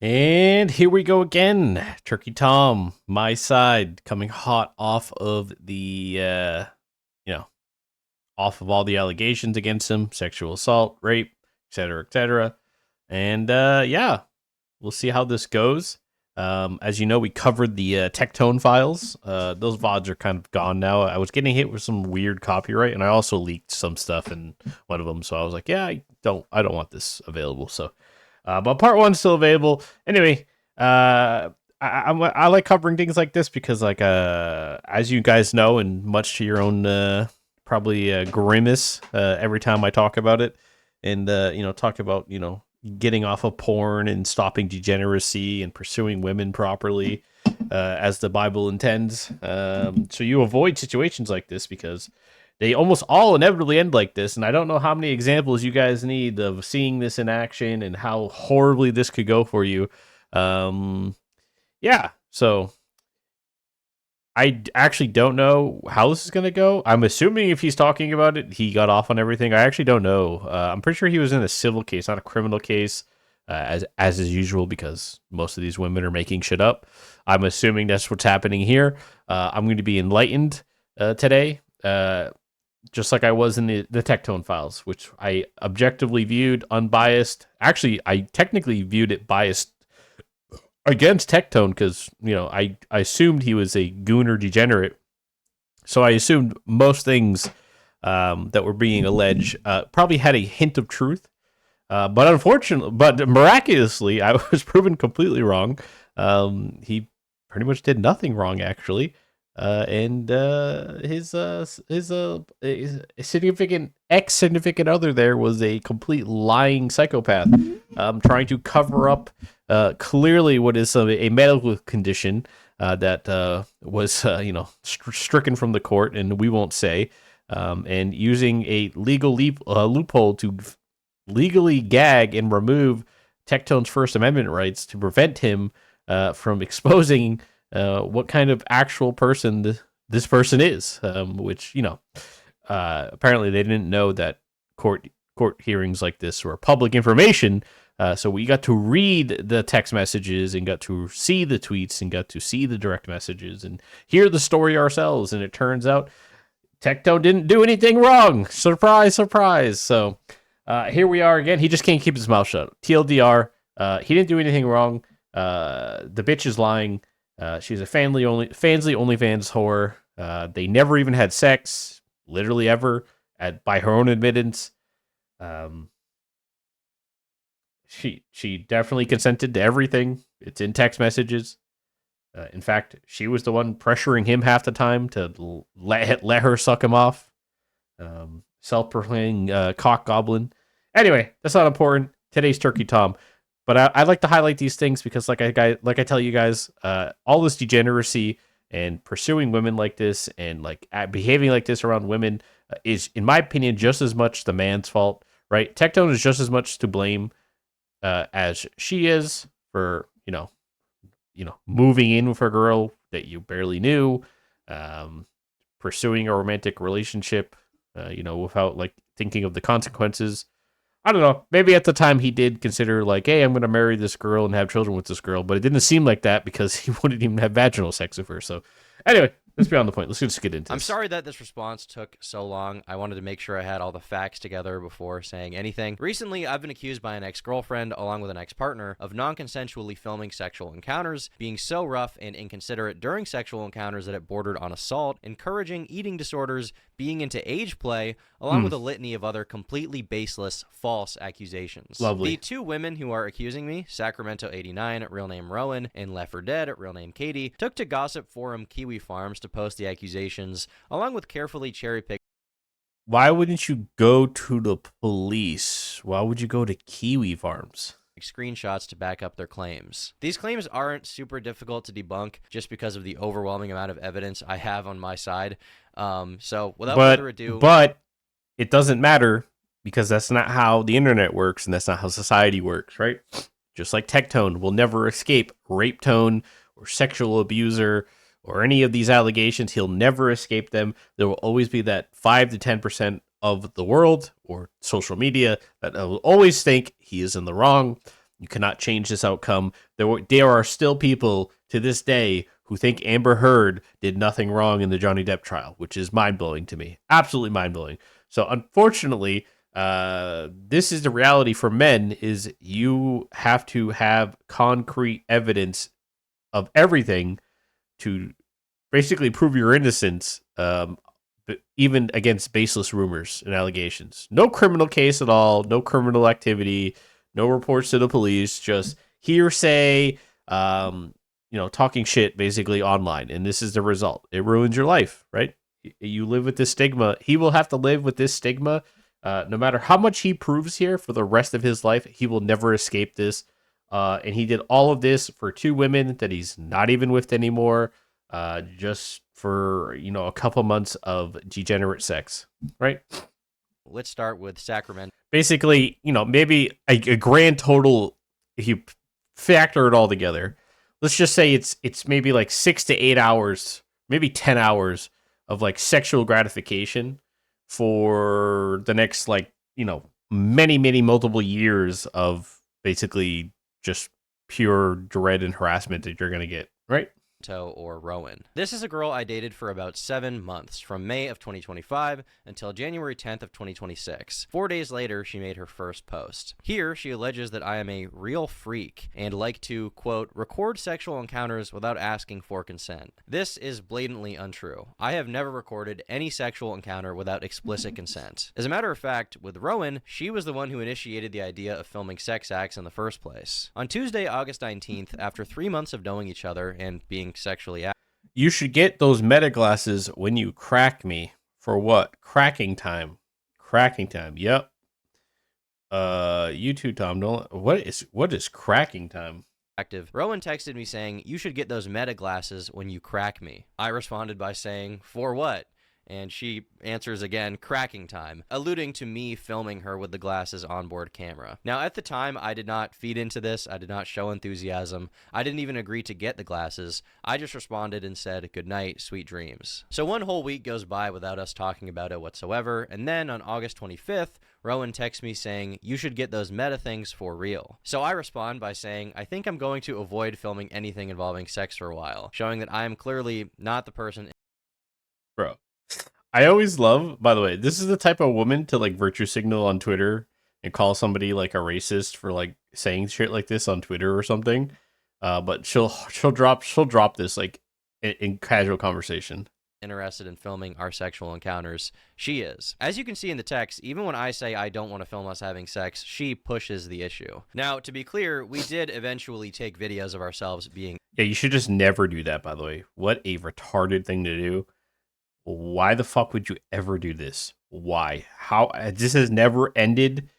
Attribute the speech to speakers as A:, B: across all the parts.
A: And here we go again. Turkey Tom, my side, coming hot off of you know, off of all the allegations against him, sexual assault, rape, etc., etc. And yeah, we'll see how this goes. As you know, we covered the Tectone files. Those VODs are kind of gone now. I was getting hit with some weird copyright, and I also leaked some stuff in one of them. So I was like, yeah, I don't want this available. So but part one's still available. Anyway, I like covering things like this because, like, as you guys know, and much to your own probably grimace every time I talk about it, and talk about getting off of porn and stopping degeneracy and pursuing women properly, as the Bible intends. So you avoid situations like this because they almost all inevitably end like this. And I don't know how many examples you guys need of seeing this in action and how horribly this could go for you. Yeah. So actually don't know how this is going to go. I'm assuming if he's talking about it, he got off on everything. I actually don't know. I'm pretty sure he was in a civil case, not a criminal case, as is usual, because most of these women are making shit up. I'm assuming that's what's happening here. I'm going to be enlightened today. Just like I was in the Tectone files, which I objectively viewed unbiased. Actually, I technically viewed it biased against Tectone because, I assumed he was a goon or degenerate. So I assumed most things that were being alleged probably had a hint of truth. But miraculously, I was proven completely wrong. He pretty much did nothing wrong, actually. And his significant ex-significant other there was a complete lying psychopath, trying to cover up clearly what is a medical condition that was stricken from the court, and we won't say, and using a legal loophole to legally gag and remove Tectone's First Amendment rights to prevent him from exposing what kind of actual person this person is, which apparently they didn't know that court hearings like this were public information. So we got to read the text messages and got to see the tweets and got to see the direct messages and hear the story ourselves. And it turns out Tectone didn't do anything wrong. Surprise, surprise. So here we are again. He just can't keep his mouth shut. TLDR, he didn't do anything wrong. The bitch is lying. She's a Fansly OnlyFans whore. They never even had sex, literally ever, by her own admittance. She definitely consented to everything. It's in text messages. In fact, she was the one pressuring him half the time to let her suck him off. Self-proclaimed cock goblin. Anyway, that's not important. Today's Turkey Tom. But I like to highlight these things because, like I tell you guys, all this degeneracy and pursuing women like this and behaving like this around women is, in my opinion, just as much the man's fault. Right? Tectone is just as much to blame as she is for moving in with a girl that you barely knew, pursuing a romantic relationship, without thinking of the consequences. I don't know. Maybe at the time he did consider hey, I'm going to marry this girl and have children with this girl, but it didn't seem like that because he wouldn't even have vaginal sex with her. So anyway, let's be on the point. Let's just get into this.
B: I'm sorry that this response took so long. I wanted to make sure I had all the facts together before saying anything. Recently, I've been accused by an ex-girlfriend, along with an ex-partner, of non-consensually filming sexual encounters, being so rough and inconsiderate during sexual encounters that it bordered on assault, encouraging eating disorders, being into age play, along with a litany of other completely baseless, false accusations.
A: Lovely.
B: The two women who are accusing me, Sacramento89, real name Rowan, and Left 4 Dead, real name Katie, took to gossip forum Kiwi Farms to post the accusations, along with carefully cherry-picked.
A: Why wouldn't you go to the police? Why would you go to Kiwi Farms?
B: Screenshots to back up their claims. These claims aren't super difficult to debunk just because of the overwhelming amount of evidence I have on my side. So without further ado...
A: But it doesn't matter because that's not how the internet works and that's not how society works, right? Just like Tectone will never escape Rape Tone or sexual abuser or any of these allegations. He'll never escape them. There will always be that 5 to 10% of the world or social media that will always think he is in the wrong. You cannot change this outcome. There are still people to this day who think Amber Heard did nothing wrong in the Johnny Depp trial, which is mind-blowing to me. Absolutely mind-blowing. So unfortunately, this is the reality for men, is you have to have concrete evidence of everything to basically prove your innocence, even against baseless rumors and allegations. No criminal case at all, no criminal activity, no reports to the police, just hearsay, talking shit basically online. And this is the result. It ruins your life, right? You live with this stigma. He will have to live with this stigma. No matter how much he proves here for the rest of his life, he will never escape this. And he did all of this for 2 women that he's not even with anymore, just for, a couple months of degenerate sex, right?
B: Let's start with Sacramento.
A: Basically, maybe a grand total, if you factor it all together, let's just say it's maybe like 6 to 8 hours, maybe 10 hours of like sexual gratification for the next many multiple years of basically just pure dread and harassment that you're going to get, right?
B: Or Rowan. This is a girl I dated for about 7 months, from May of 2025 until January 10th of 2026. 4 days later, she made her first post. Here, she alleges that I am a real freak and like to, quote, record sexual encounters without asking for consent. This is blatantly untrue. I have never recorded any sexual encounter without explicit consent. As a matter of fact, with Rowan, she was the one who initiated the idea of filming sex acts in the first place. On Tuesday, August 19th, after 3 months of knowing each other and being sexually active.
A: You should get those meta glasses when you crack me. For what? Cracking time. Cracking time. Yep. You too, Tom. What is cracking time?
B: Rowan texted me saying, "You should get those meta glasses when you crack me." I responded by saying, "For what?" And she answers again, "Cracking time," alluding to me filming her with the glasses onboard camera. Now, at the time, I did not feed into this. I did not show enthusiasm. I didn't even agree to get the glasses. I just responded and said, "Good night, sweet dreams." So 1 whole week goes by without us talking about it whatsoever. And then on August 25th, Rowan texts me saying, "You should get those meta things for real." So I respond by saying, "I think I'm going to avoid filming anything involving sex for a while," showing that I am clearly not the person.
A: Bro. I always love, by the way, this is the type of woman to like virtue signal on Twitter and call somebody like a racist for like saying shit like this on Twitter or something. But she'll drop this like in casual conversation.
B: Interested in filming our sexual encounters. She is. As you can see in the text, even when I say I don't want to film us having sex, she pushes the issue. Now, to be clear, we did eventually take videos of ourselves being...
A: Yeah, you should just never do that, by the way. What a retarded thing to do. Why the fuck would you ever do this? Why? How? This has never ended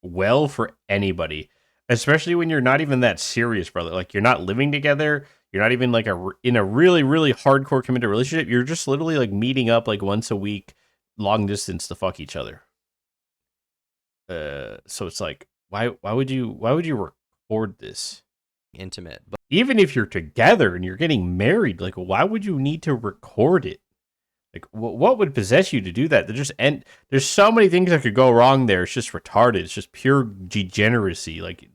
A: well for anybody, especially when you're not even that serious, brother. Like, you're not living together. You're not even like in a really, really hardcore committed relationship. You're just literally like meeting up like once a week, long distance to fuck each other. So it's like, why would you record this?
B: Intimate, but
A: even if you're together and you're getting married, like, why would you need to record it? Like, what would possess you to do that? There's so many things that could go wrong there. It's just retarded. It's just pure degeneracy, like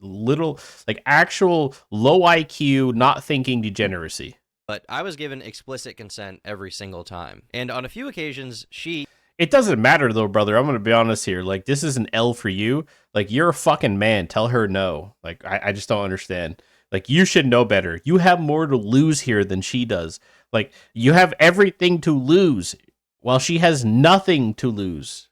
A: actual low IQ, not thinking degeneracy.
B: But I was given explicit consent every single time, and on a few occasions,
A: It doesn't matter though, brother. I'm gonna be honest here. Like, this is an L for you. Like, you're a fucking man. Tell her no. Like, I just don't understand. Like, you should know better. You have more to lose here than she does. Like, you have everything to lose while she has nothing to lose.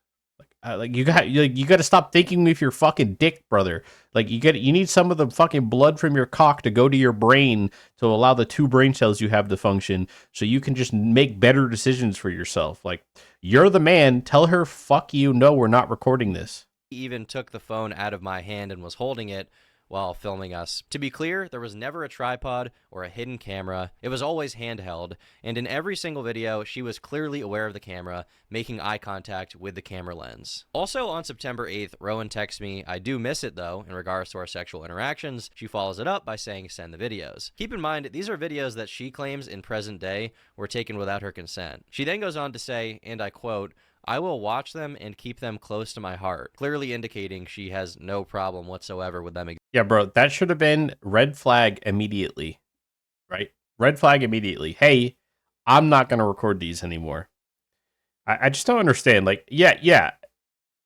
A: Like you got to stop thinking with your fucking dick, brother. Like, you need some of the fucking blood from your cock to go to your brain to allow the 2 brain cells you have to function, so you can just make better decisions for yourself. Like, you're the man. Tell her, fuck you. No, we're not recording this.
B: He even took the phone out of my hand and was holding it while filming us. To be clear, there was never a tripod or a hidden camera. It was always handheld, and in every single video, she was clearly aware of the camera, making eye contact with the camera lens. Also, on September 8th, Rowan texts me, "I do miss it though," in regards to our sexual interactions. She follows it up by saying, "Send the videos." Keep in mind, these are videos that she claims in present day were taken without her consent. She then goes on to say, and I quote, I will watch them and keep them close to my heart, clearly indicating she has no problem whatsoever with them.
A: Yeah, bro, that should have been red flag immediately, right? Red flag immediately. Hey, I'm not going to record these anymore. I just don't understand. Like, yeah,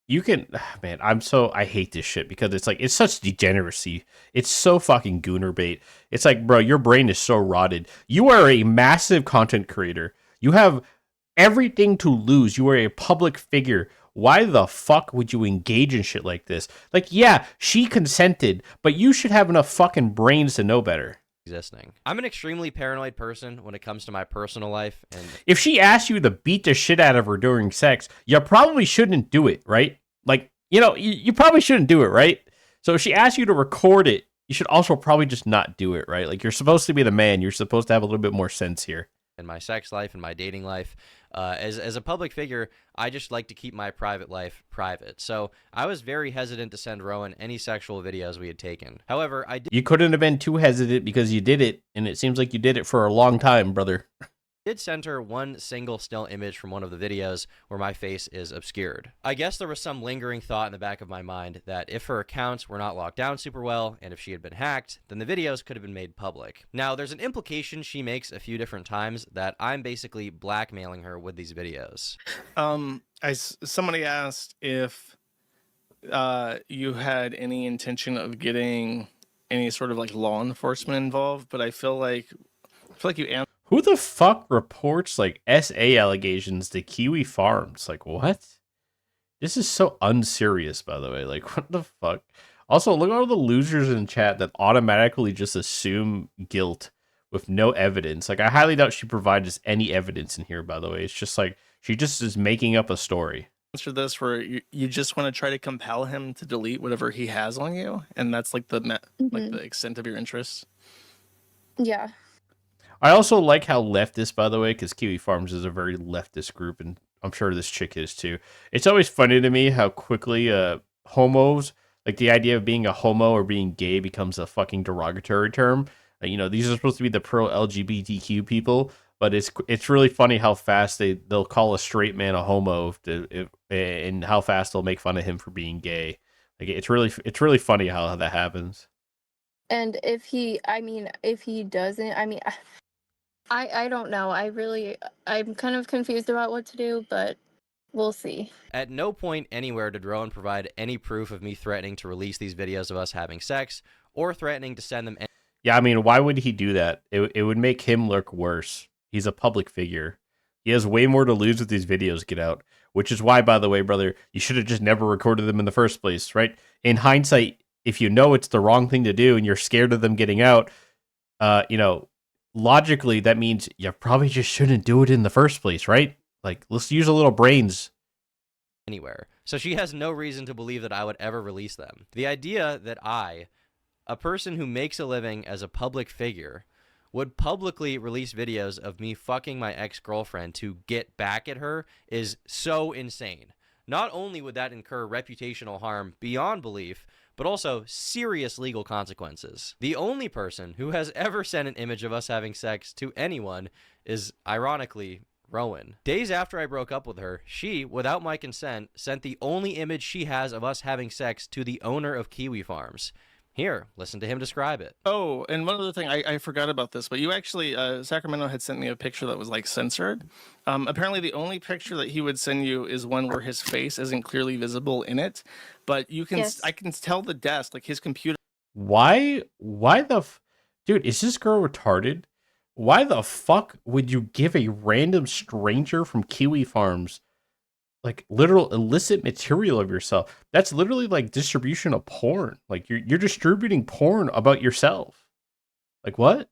A: you can, man, I hate this shit because it's like, it's such degeneracy. It's so fucking gooner bait. It's like, bro, your brain is so rotted. You are a massive content creator. You have everything to lose. You are a public figure. Why the fuck would you engage in shit like this? Like, yeah, she consented, but you should have enough fucking brains to know better.
B: Existing. I'm an extremely paranoid person when it comes to my personal life, and
A: if she asked you to beat the shit out of her during sex, you probably shouldn't do it, right? Like, you probably shouldn't do it, right? So if she asks you to record it, you should also probably just not do it, right? Like, you're supposed to be the man. You're supposed to have a little bit more sense here.
B: in my sex life and my dating life. As a public figure, I just like to keep my private life private. So I was very hesitant to send Rowan any sexual videos we had taken. However,
A: You couldn't have been too hesitant because you did it, and it seems like you did it for a long time, brother.
B: did send her one single still image from one of the videos where my face is obscured. I guess there was some lingering thought in the back of my mind that if her accounts were not locked down super well, and if she had been hacked, then the videos could have been made public. Now, there's an implication she makes a few different times that I'm basically blackmailing her with these videos.
C: Somebody asked if you had any intention of getting any sort of like law enforcement involved, but I feel like you answered.
A: Who the fuck reports like SA allegations to Kiwi Farms? Like, what? This is so unserious, by the way. Like, what the fuck? Also, look at all the losers in chat that automatically just assume guilt with no evidence. Like, I highly doubt she provides us any evidence in here, by the way. It's just like, she just is making up a story.
C: Answer this where you just want to try to compel him to delete whatever he has on you, and that's like the like the extent of your interest.
D: Yeah.
A: I also like how leftist, by the way, because Kiwi Farms is a very leftist group, and I'm sure this chick is too. It's always funny to me how quickly homos, like the idea of being a homo or being gay, becomes a fucking derogatory term. These are supposed to be the pro LGBTQ people, but it's really funny how fast they'll call a straight man a homo and how fast they'll make fun of him for being gay. Like it's really funny how that happens.
D: And if he doesn't, I don't know. I'm kind of confused about what to do, but we'll see.
B: At no point anywhere did Rowan provide any proof of me threatening to release these videos of us having sex or threatening to send them.
A: Yeah, I mean, why would he do that? It would make him look worse. He's a public figure. He has way more to lose if these videos get out, which is why, by the way, brother, you should have just never recorded them in the first place, right? In hindsight, if you know it's the wrong thing to do and you're scared of them getting out, logically, that means you probably just shouldn't do it in the first place, right? Like, let's use a little brains.
B: Anywhere. So she has no reason to believe that I would ever release them. The idea that I, a person who makes a living as a public figure, would publicly release videos of me fucking my ex-girlfriend to get back at her is so insane. Not only would that incur reputational harm beyond belief, but also serious legal consequences. The only person who has ever sent an image of us having sex to anyone is, ironically, Rowan. Days after I broke up with her, she, without my consent, sent the only image she has of us having sex to the owner of Kiwi Farms. Here, listen to him describe it.
C: Oh, and one other thing, I forgot about this, but you actually, Sacramento had sent me a picture that was like censored. Apparently the only picture that he would send you is one where his face isn't clearly visible in it, but you can,
D: Yes.
C: I can tell the desk, like his computer.
A: Why dude, is this girl retarded? Why the fuck would you give a random stranger from Kiwi Farms like literal illicit material of yourself? That's literally like distribution of porn. Like you're distributing porn about yourself. Like what?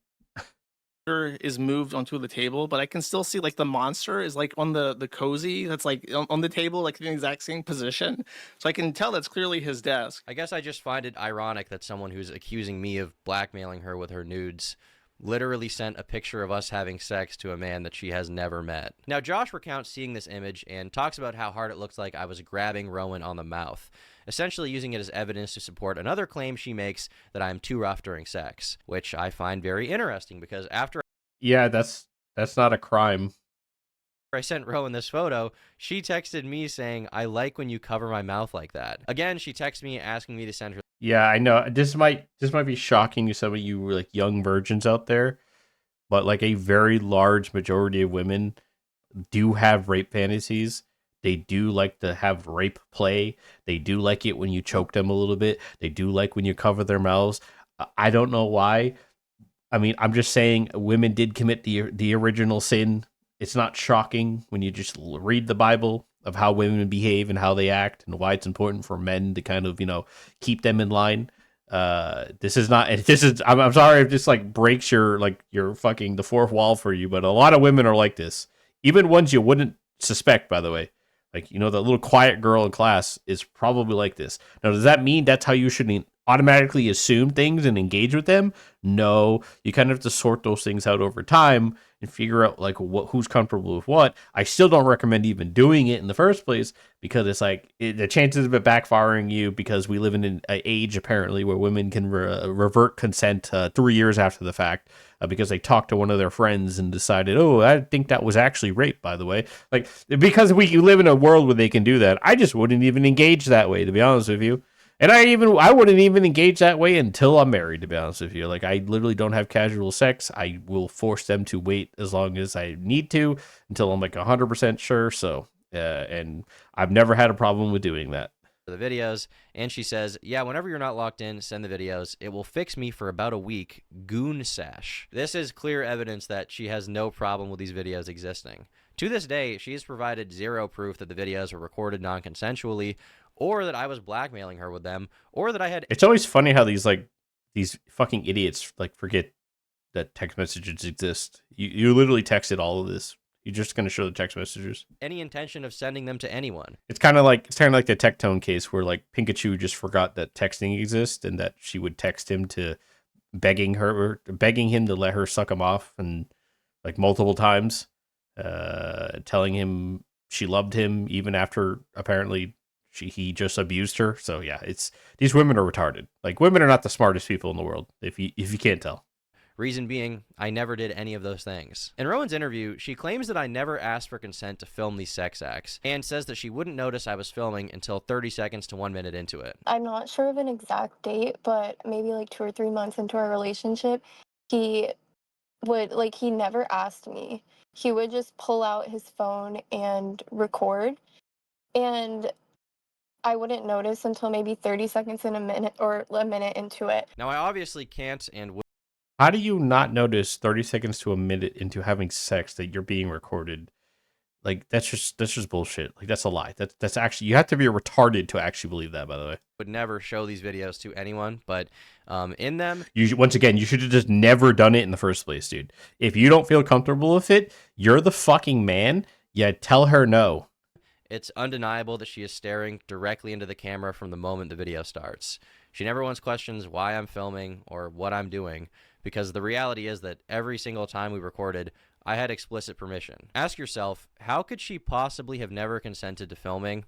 C: Is moved onto the table, but I can still see like the monster is like on the cozy that's like on the table, like in the exact same position. So I can tell that's clearly his desk.
B: I guess I just find it ironic that someone who's accusing me of blackmailing her with her nudes literally sent a picture of us having sex to a man that she has never met. Now, Josh recounts seeing this image and talks about how hard it looks like I was grabbing Rowan on the mouth, essentially using it as evidence to support another claim she makes that I'm too rough during sex, which I find very interesting because after...
A: Yeah, that's not a crime.
B: I sent Rowan this photo, she texted me saying, I like when you cover my mouth like that. Again, she texted me asking me to send her.
A: Yeah, I know. This might be shocking to some of you like young virgins out there, but like a very large majority of women do have rape fantasies. They do like to have rape play. They do like it when you choke them a little bit. They do like when you cover their mouths. I don't know why. I mean, I'm just saying women did commit the original sin. It's not shocking when you just read the Bible of how women behave and how they act and why it's important for men to kind of, keep them in line. This is not, I'm sorry if this like breaks your fucking the fourth wall for you, but a lot of women are like this. Even ones you wouldn't suspect, by the way. Like, the little quiet girl in class is probably like this. Now, does that mean that's how you should automatically assume things and engage with them? No, you kind of have to sort those things out over time and figure out like who's comfortable with what. I still don't recommend even doing it in the first place because it's like the chances of it backfiring you, because we live in an age apparently where women can revert consent 3 years after the fact because they talked to one of their friends and decided, oh, I think that was actually rape, by the way. Like, because we live in a world where they can do that, I just wouldn't even engage that way, to be honest with you. And I wouldn't even engage that way until I'm married, to be honest with you. Like, I literally don't have casual sex. I will force them to wait as long as I need to until I'm like 100% sure. So, and I've never had a problem with doing that.
B: The videos, and she says, yeah, whenever you're not locked in, send the videos. It will fix me for about a week. Goon sash. This is clear evidence that she has no problem with these videos existing. To this day, she has provided zero proof that the videos were recorded non-consensually, or that I was blackmailing her with them, or that I had...
A: It's always funny how these fucking idiots like forget that text messages exist. You literally texted all of this. You're just going to show the text messages.
B: any intention of sending them to anyone.
A: It's kind of like the Tectone case where like Pikachu just forgot that texting exists and that she would text him to begging him to let her suck him off, and like multiple times, telling him she loved him even after apparently he just abused her. So yeah, these women are retarded. Like, women are not the smartest people in the world if you can't tell.
B: Reason being, I never did any of those things. In Rowan's interview, she claims that I never asked for consent to film these sex acts, and says that she wouldn't notice I was filming until 30 seconds to 1 minute into it.
D: I'm not sure of an exact date, but maybe like 2 or 3 months into our relationship, he he never asked me. He would just pull out his phone and record, and I wouldn't notice until maybe 30 seconds in a minute or a minute into it.
B: Now, I obviously can't and would
A: How do you not notice 30 seconds to a minute into having sex that you're being recorded? Like, that's just bullshit. Like, that's a lie. That's actually, you have to be retarded to actually believe that, by the way.
B: never show these videos to anyone, but in them,
A: Once again, you should have just never done it in the first place, dude. If you don't feel comfortable with it, you're the fucking man. Yeah, tell her no.
B: it's undeniable that she is staring directly into the camera from the moment the video starts. She never once questions why I'm filming or what I'm doing, because the reality is that every single time we recorded, I had explicit permission. Ask yourself, how could she possibly have never consented to filming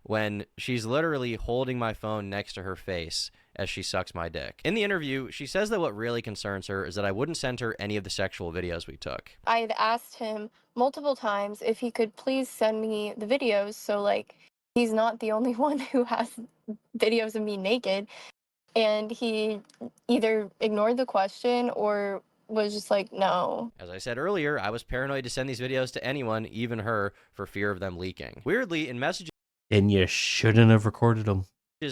B: when she's literally holding my phone next to her face as she sucks my dick? In the interview, she says that what really concerns her is that I wouldn't send her any of the sexual videos we took.
D: I had asked him multiple times if he could please send me the videos, so like he's not the only one who has videos of me naked. And he either ignored the question or was just like, no.
B: As I said earlier, I was paranoid to send these videos to anyone, even her, for fear of them leaking. Weirdly, in messages
A: And you shouldn't have recorded them.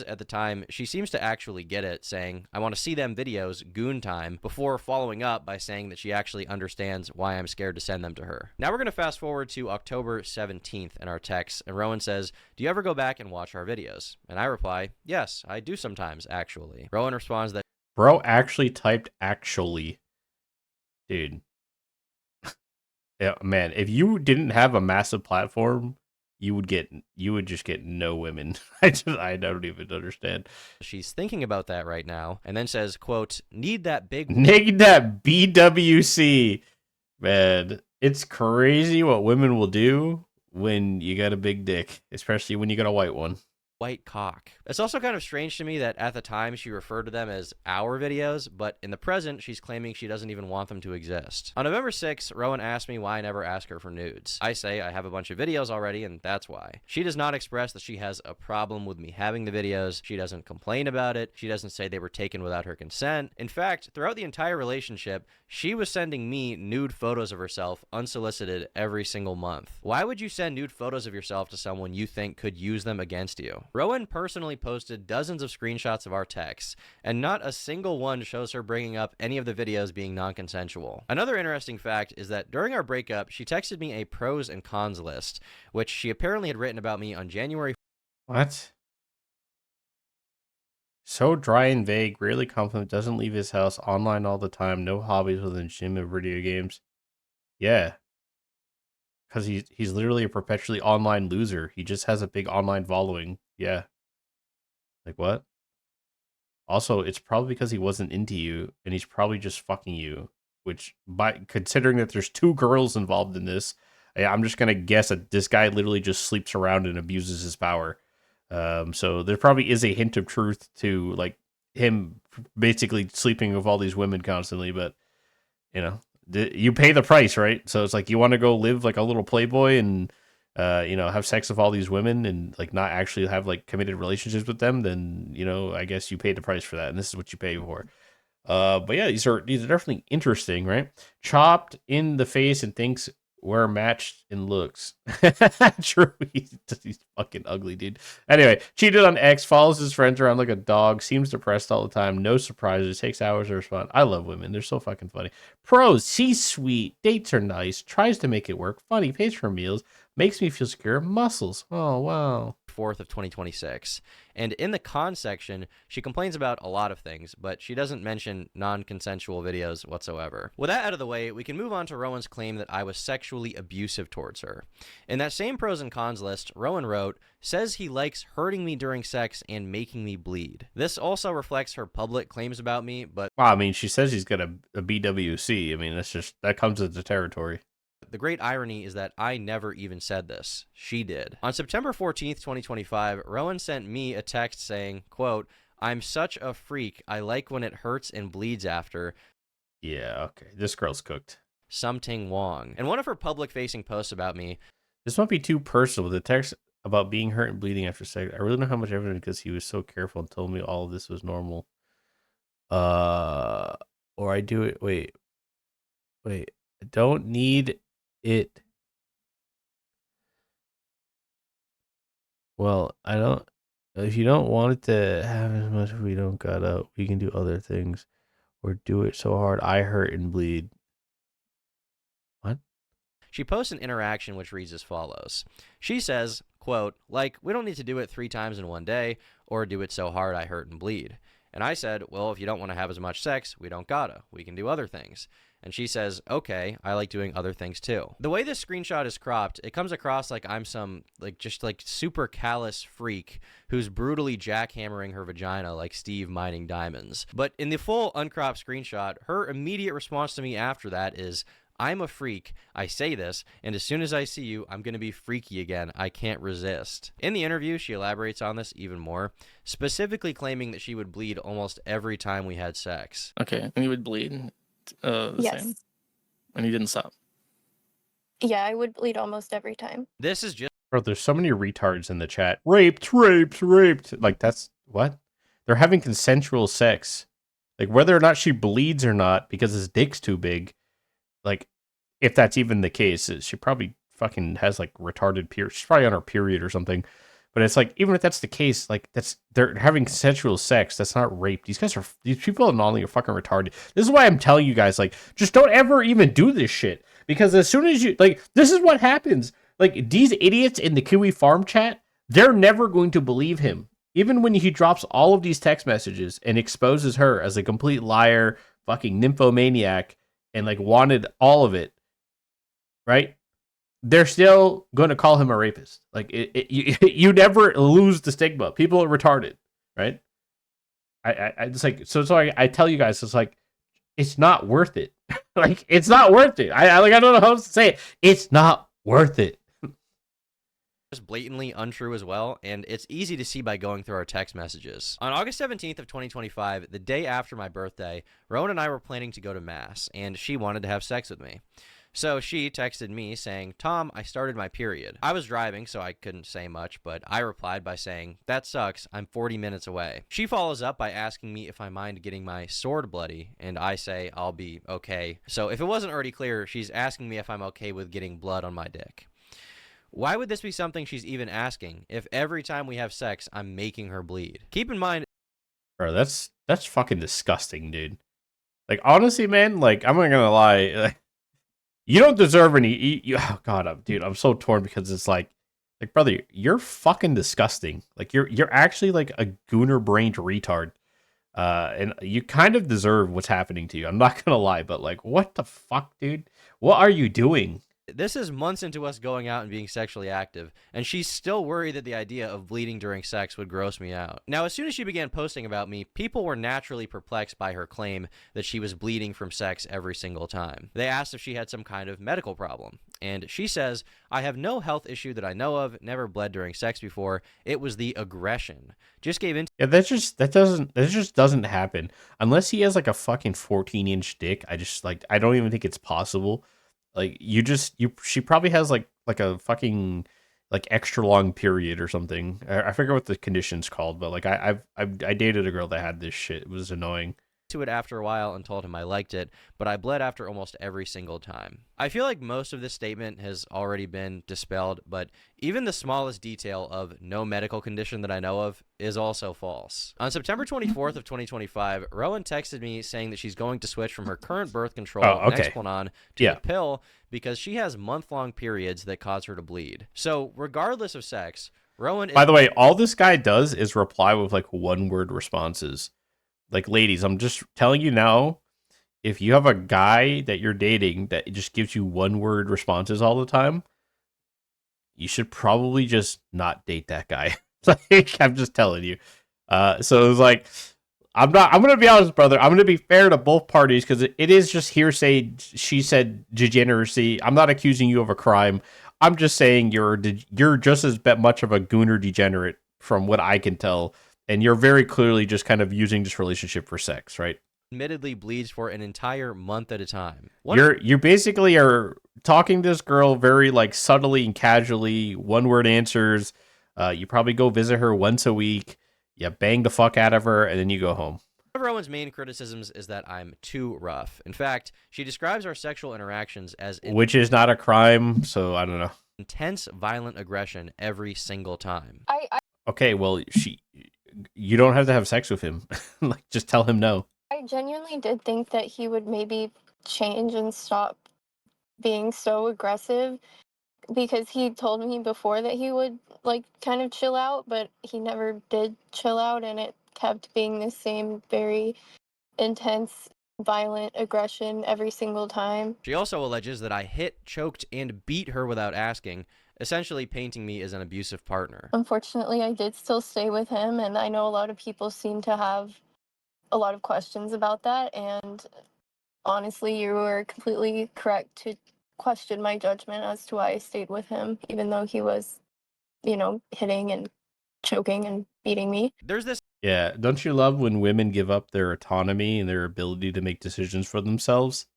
B: at the time, she seems to actually get it, saying, I want to see them videos, goon time, before following up by saying that she actually understands why I'm scared to send them to her. Now we're going to fast forward to October 17th in our text, and Rowan says, do you ever go back and watch our videos? And I reply, yes, I do sometimes, actually. Rowan responds that
A: Bro actually typed actually. Dude. Yeah, man, if you didn't have a massive platform, you would just get no women. I don't even understand.
B: she's thinking about that right now, and then says, quote, need that big
A: Need that BWC. Man, it's crazy what women will do when you got a big dick, especially when you got a white one.
B: white cock. It's also kind of strange to me that at the time she referred to them as our videos, but in the present she's claiming she doesn't even want them to exist. On November 6th, Rowan asked me why I never ask her for nudes. I say I have a bunch of videos already and that's why. She does not express that she has a problem with me having the videos. She doesn't complain about it. She doesn't say they were taken without her consent. In fact, throughout the entire relationship, she was sending me nude photos of herself unsolicited every single month. Why would you send nude photos of yourself to someone you think could use them against you? Rowan personally posted dozens of screenshots of our texts, and not a single one shows her bringing up any of the videos being non-consensual. Another interesting fact is that during our breakup, she texted me a pros and cons list, which she apparently had written about me on January.
A: What? So dry and vague, rarely confident, doesn't leave his house, online all the time, no hobbies within gym and video games. Yeah. Because he's literally a perpetually online loser. He just has a big online following. Yeah. Like what? Also, it's probably because he wasn't into you, and he's probably just fucking you. Which, by considering that there's 2 girls involved in this, I'm just gonna guess that this guy literally just sleeps around and abuses his power. So there probably is a hint of truth to like him basically sleeping with all these women constantly. But you know, you pay the price, right? So it's like you want to go live like a little playboy and have sex with all these women and like not actually have like committed relationships with them, then I guess you pay the price for that, and this is what you pay for. But yeah, these are definitely interesting, right? Chopped in the face and thinks we're matched in looks. True, he's fucking ugly, dude. Anyway, cheated on ex, follows his friends around like a dog, seems depressed all the time, no surprises, takes hours to respond. I love women, they're so fucking funny. Pros, she's sweet, dates are nice, tries to make it work, funny, pays for meals, makes me feel secure, muscles. Oh, wow.
B: 4th of 2026. And in the con section, she complains about a lot of things, but she doesn't mention non-consensual videos whatsoever. With that out of the way, we can move on to Rowan's claim that I was sexually abusive towards her. In that same pros and cons list, Rowan wrote, says he likes hurting me during sex and making me bleed. This also reflects her public claims about me, but
A: well, I mean, she says he's got a BWC. I mean, that comes with the territory.
B: the great irony is that I never even said this. She did. On September 14th, 2025, Rowan sent me a text saying, quote, I'm such a freak. I like when it hurts and bleeds after.
A: Yeah, okay. This girl's cooked.
B: Something Wong. And one of her public-facing posts about me.
A: This might be too personal. The text about being hurt and bleeding after sex. I really don't know how much evidence because he was so careful and told me all of this was normal. Or I do it. Wait. I don't need it. Well, I don't. If you don't want it to have as much, we don't gotta. We can do other things, or do it so hard I hurt and bleed. What?
B: She posts an interaction which reads as follows. She says, quote, like, we don't need to do it 3 times in one day, or do it so hard I hurt and bleed. And I said, well, if you don't want to have as much sex, we don't gotta. We can do other things. And she says, okay, I like doing other things too. The way this screenshot is cropped, it comes across like I'm some just super callous freak who's brutally jackhammering her vagina like Steve mining diamonds. But in the full uncropped screenshot, her immediate response to me after that is, I'm a freak, I say this, and as soon as I see you, I'm going to be freaky again. I can't resist. In the interview, she elaborates on this even more, specifically claiming that she would bleed almost every time we had sex.
C: Okay, and you would bleed the
D: Yes.
C: same? And you didn't stop?
D: Yeah, I would bleed almost every time.
B: This is just...
A: Bro, there's so many retards in the chat. Raped. Like, that's... What? They're having consensual sex. Like, whether or not she bleeds or not, because his dick's too big... Like, if that's even the case, she probably fucking has like retarded period. She's probably on her period or something. But it's like, even if that's the case, like they're having consensual sex. That's not rape. These people in Nolly are fucking retarded. This is why I'm telling you guys, like, just don't ever even do this shit. Because as soon as you, like, this is what happens. Like, these idiots in the Kiwi farm chat, they're never going to believe him. Even when he drops all of these text messages and exposes her as a complete liar, fucking nymphomaniac, and like wanted all of it, right? They're still going to call him a rapist. Like you never lose the stigma. People are retarded, right? I just like so I tell you guys, it's like it's not worth it. Like it's not worth it. I don't know how else to say it. It's not worth it.
B: just blatantly untrue as well, and it's easy to see by going through our text messages. On August 17th of 2025, the day after my birthday, Rowan and I were planning to go to mass, and she wanted to have sex with me. So she texted me saying, "Tom, I started my period." I was driving, so I couldn't say much, but I replied by saying, "That sucks, I'm 40 minutes away." She follows up by asking me if I mind getting my sword bloody, and I say I'll be okay. So if it wasn't already clear, she's asking me if I'm okay with getting blood on my dick. Why would this be something she's even asking if every time we have sex, I'm making her bleed? Keep in mind,
A: Bro, that's fucking disgusting, dude. Like, honestly, man, like, I'm not gonna lie. You don't deserve any. Oh God, dude, I'm so torn because it's like, brother, you're fucking disgusting. Like, you're actually like a gooner brained retard. And you kind of deserve what's happening to you. I'm not gonna lie, but like, what the fuck, dude? What are you doing?
B: this is months into us going out and being sexually active, and she's still worried that the idea of bleeding during sex would gross me out. Now, as soon as she began posting about me, people were naturally perplexed by her claim that she was bleeding from sex every single time. They asked if she had some kind of medical problem, and she says, "I have no health issue that I know of, never bled during sex before. It was the aggression." Just gave in.
A: Yeah, that just doesn't happen unless he has like a fucking 14-inch dick. I don't even think it's possible. Like she probably has like a fucking like extra long period or something. I forget what the condition's called, but like I dated a girl that had this shit. It was annoying.
B: To it after a while and told him I liked it, but I bled after almost every single time. I feel like most of this statement has already been dispelled, but even the smallest detail of no medical condition that I know of is also false. On September 24th of 2025, Rowan texted me saying that she's going to switch from her current birth control, Nexplanon, to the pill because she has month-long periods that cause her to bleed. So regardless of sex, Rowan
A: By the way, all this guy does is reply with like one-word responses. Like, ladies, I'm just telling you now, if you have a guy that you're dating that just gives you one-word responses all the time, you should probably just not date that guy. Like, I'm just telling you. So it was like, I'm gonna be honest, brother. I'm gonna be fair to both parties because it is just hearsay. She said degeneracy. I'm not accusing you of a crime. I'm just saying you're just as much of a gooner degenerate from what I can tell. And you're very clearly just kind of using this relationship for sex, right?
B: admittedly bleeds for an entire month at a time.
A: You basically are talking to this girl very like subtly and casually, one-word answers. You probably go visit her once a week. You bang the fuck out of her, and then you go home.
B: One of Rowan's main criticisms is that I'm too rough. In fact, she describes our sexual interactions as
A: which is not a crime, so I don't know.
B: Intense, violent aggression every single time.
A: Okay, well, you don't have to have sex with him. Like, just tell him no.
D: I genuinely did think that he would maybe change and stop being so aggressive because he told me before that he would like kind of chill out, but he never did chill out, and it kept being the same very intense, violent aggression every single time.
B: She also alleges that I hit, choked, and beat her without asking, essentially painting me as an abusive partner.
D: Unfortunately, I did still stay with him, and I know a lot of people seem to have a lot of questions about that, and honestly, you were completely correct to question my judgment as to why I stayed with him, even though he was, hitting and choking and beating me.
B: There's this
A: Yeah, don't you love when women give up their autonomy and their ability to make decisions for themselves?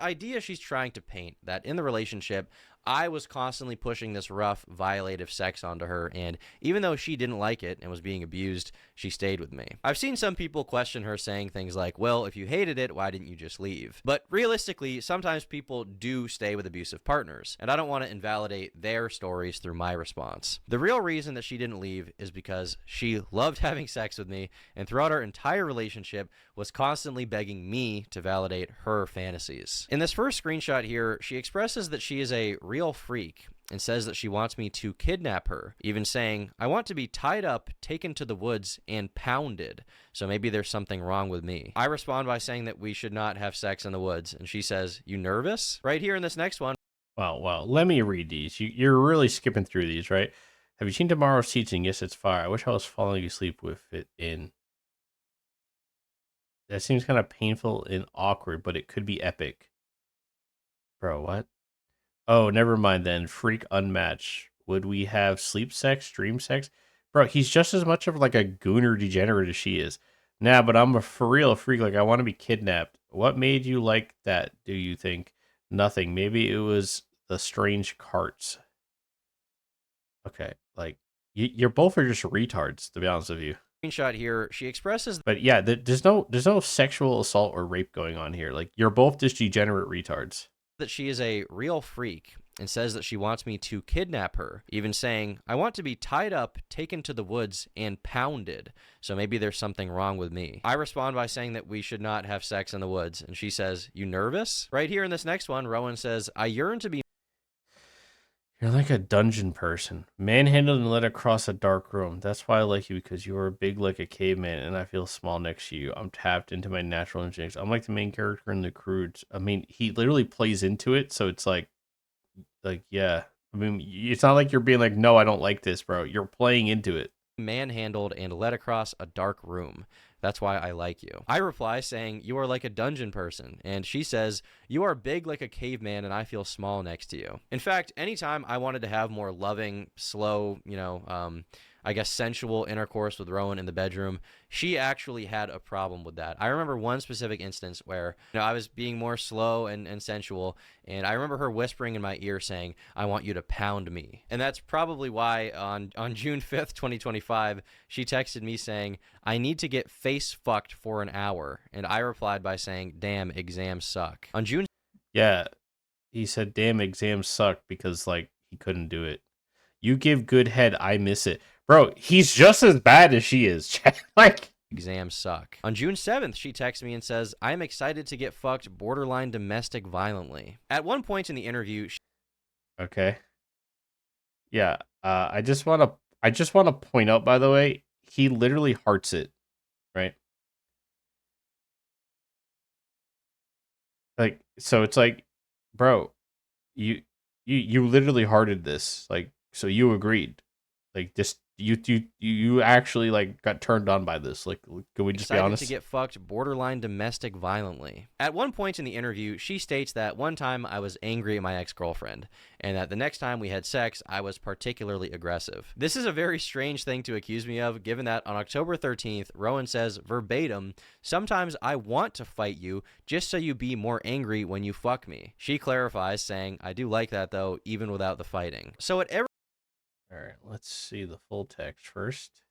B: idea she's trying to paint that in the relationship, I was constantly pushing this rough, violative sex onto her, and even though she didn't like it and was being abused, she stayed with me. I've seen some people question her saying things like, well, if you hated it, why didn't you just leave? But realistically, sometimes people do stay with abusive partners, and I don't want to invalidate their stories through my response. The real reason that she didn't leave is because she loved having sex with me, and throughout our entire relationship was constantly begging me to validate her fantasies. In this first screenshot here, she expresses that she is a real freak and says that she wants me to kidnap her, even saying, I want to be tied up, taken to the woods, and pounded, so maybe there's something wrong with me. I respond by saying that we should not have sex in the woods, and she says, you nervous? Right here in this next one.
A: Well, let me read these. You're really skipping through these, right? Have you seen Tomorrow's Teaching? Yes, it's fire. I wish I was falling asleep with it in. That seems kind of painful and awkward, but it could be epic. Bro, what? Oh, never mind then. Freak Unmatched. Would we have sleep sex, dream sex? Bro, he's just as much of like a gooner degenerate as she is. Nah, but I'm a for real freak. Like, I want to be kidnapped. What made you like that, do you think? Nothing. Maybe it was the strange carts. Okay, like, you're both are just retards, to be honest with you.
B: Screenshot here, she expresses
A: But yeah, there's no sexual assault or rape going on here. Like, you're both just degenerate retards.
B: that she is a real freak and says that she wants me to kidnap her, even saying, I want to be tied up, taken to the woods, and pounded. So maybe there's something wrong with me. I respond by saying that we should not have sex in the woods, and she says, you nervous? Right here in this next one, Rowan says, I yearn to be
A: You're like a dungeon person. Manhandled and led across a dark room. That's why I like you, because you are big like a caveman and I feel small next to you. I'm tapped into my natural instincts. I'm like the main character in the Croods. I mean, he literally plays into it, so it's like yeah. I mean, it's not like you're being like, no, I don't like this, bro. You're playing into it.
B: manhandled and led across a dark room. That's why I like you. I reply saying, you are like a dungeon person. And she says, you are big like a caveman and I feel small next to you. In fact, anytime I wanted to have more loving, slow, I guess sensual intercourse with Rowan in the bedroom, she actually had a problem with that. I remember one specific instance where I was being more slow and sensual, and I remember her whispering in my ear saying, I want you to pound me. And that's probably why on June 5th, 2025, she texted me saying, I need to get face fucked for an hour. And I replied by saying, damn, exams suck. On June
A: Yeah. He said, damn, exams suck because, like, he couldn't do it. You give good head, I miss it. Bro, he's just as bad as she is. Like,
B: exams suck. On June 7th, she texts me and says, I'm excited to get fucked borderline domestic violently. At one point in the interview,
A: okay. Yeah. I just want to point out, by the way, he literally hearts it, right? Like, so it's like, bro, you literally hearted this. Like, so you agreed. Like, just you actually like got turned on by this. Like, can we just be
B: excited
A: honest?
B: to get fucked borderline domestic violently. At one point in the interview, she states that one time I was angry at my ex-girlfriend, and that the next time we had sex, I was particularly aggressive. This is a very strange thing to accuse me of, given that on October 13th, Rowan says verbatim, sometimes I want to fight you just so you be more angry when you fuck me. She clarifies saying, I do like that though, even without the fighting. So at every
A: All right, let's see the full text first.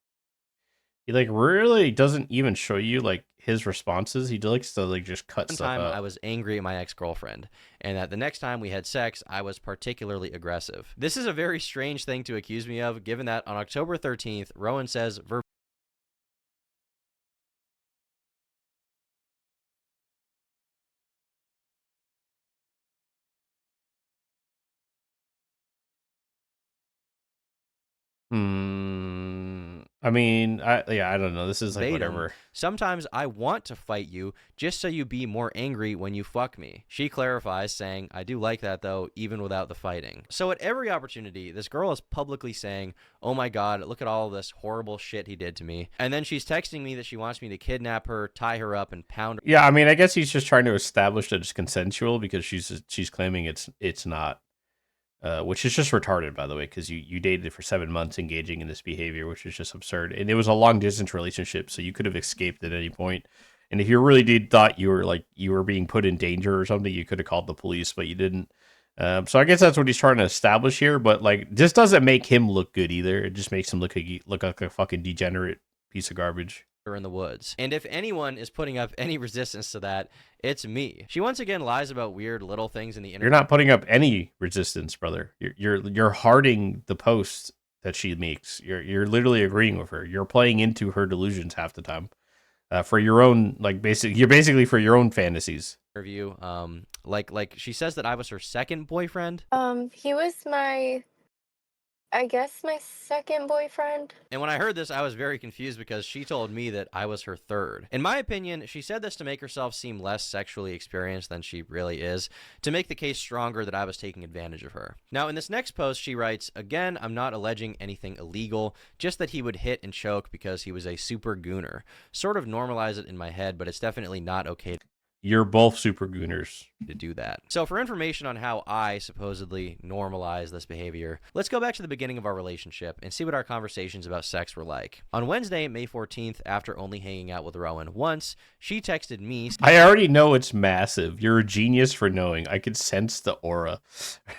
A: He like really doesn't even show you like his responses. He likes to like just cut
B: one
A: stuff
B: time
A: out.
B: I was angry at my ex-girlfriend, and that the next time we had sex, I was particularly aggressive. This is a very strange thing to accuse me of, given that on October 13th, Rowan says
A: I mean, I don't know. This is like
B: verbatim,
A: whatever.
B: sometimes I want to fight you just so you be more angry when you fuck me. She clarifies saying, I do like that though, even without the fighting. So at every opportunity, this girl is publicly saying, oh my god, look at all this horrible shit he did to me. And then she's texting me that she wants me to kidnap her, tie her up, and pound her.
A: Yeah, I mean, I guess he's just trying to establish that it's consensual because she's claiming it's not. Which is just retarded, by the way, because you dated for 7 months engaging in this behavior, which is just absurd. And it was a long distance relationship, so you could have escaped at any point. And if you really thought you were being put in danger or something, you could have called the police, but you didn't. So I guess that's what he's trying to establish here. But like, this doesn't make him look good either. It just makes him look like a fucking degenerate piece of garbage
B: in the woods. And if anyone is putting up any resistance to that, it's me. She once again lies about weird little things in the internet.
A: You're not putting up any resistance, brother. You're hearting the post that she makes. You're literally agreeing with her. You're playing into her delusions half the time. For your own you're basically for your own fantasies.
B: Interview, like she says that I was her second boyfriend.
D: He was I guess my second boyfriend.
B: And when I heard this, I was very confused because she told me that I was her third. In my opinion, she said this to make herself seem less sexually experienced than she really is, to make the case stronger that I was taking advantage of her. Now, in this next post, she writes, again, I'm not alleging anything illegal, just that he would hit and choke because he was a super gooner. Sort of normalize it in my head, but it's definitely not okay.
A: You're both super gooners.
B: To do that. So for information on how I supposedly normalize this behavior, let's go back to the beginning of our relationship and see what our conversations about sex were like. On Wednesday, May 14th, after only hanging out with Rowan once, she texted me.
A: I already know it's massive. You're a genius for knowing. I could sense the aura.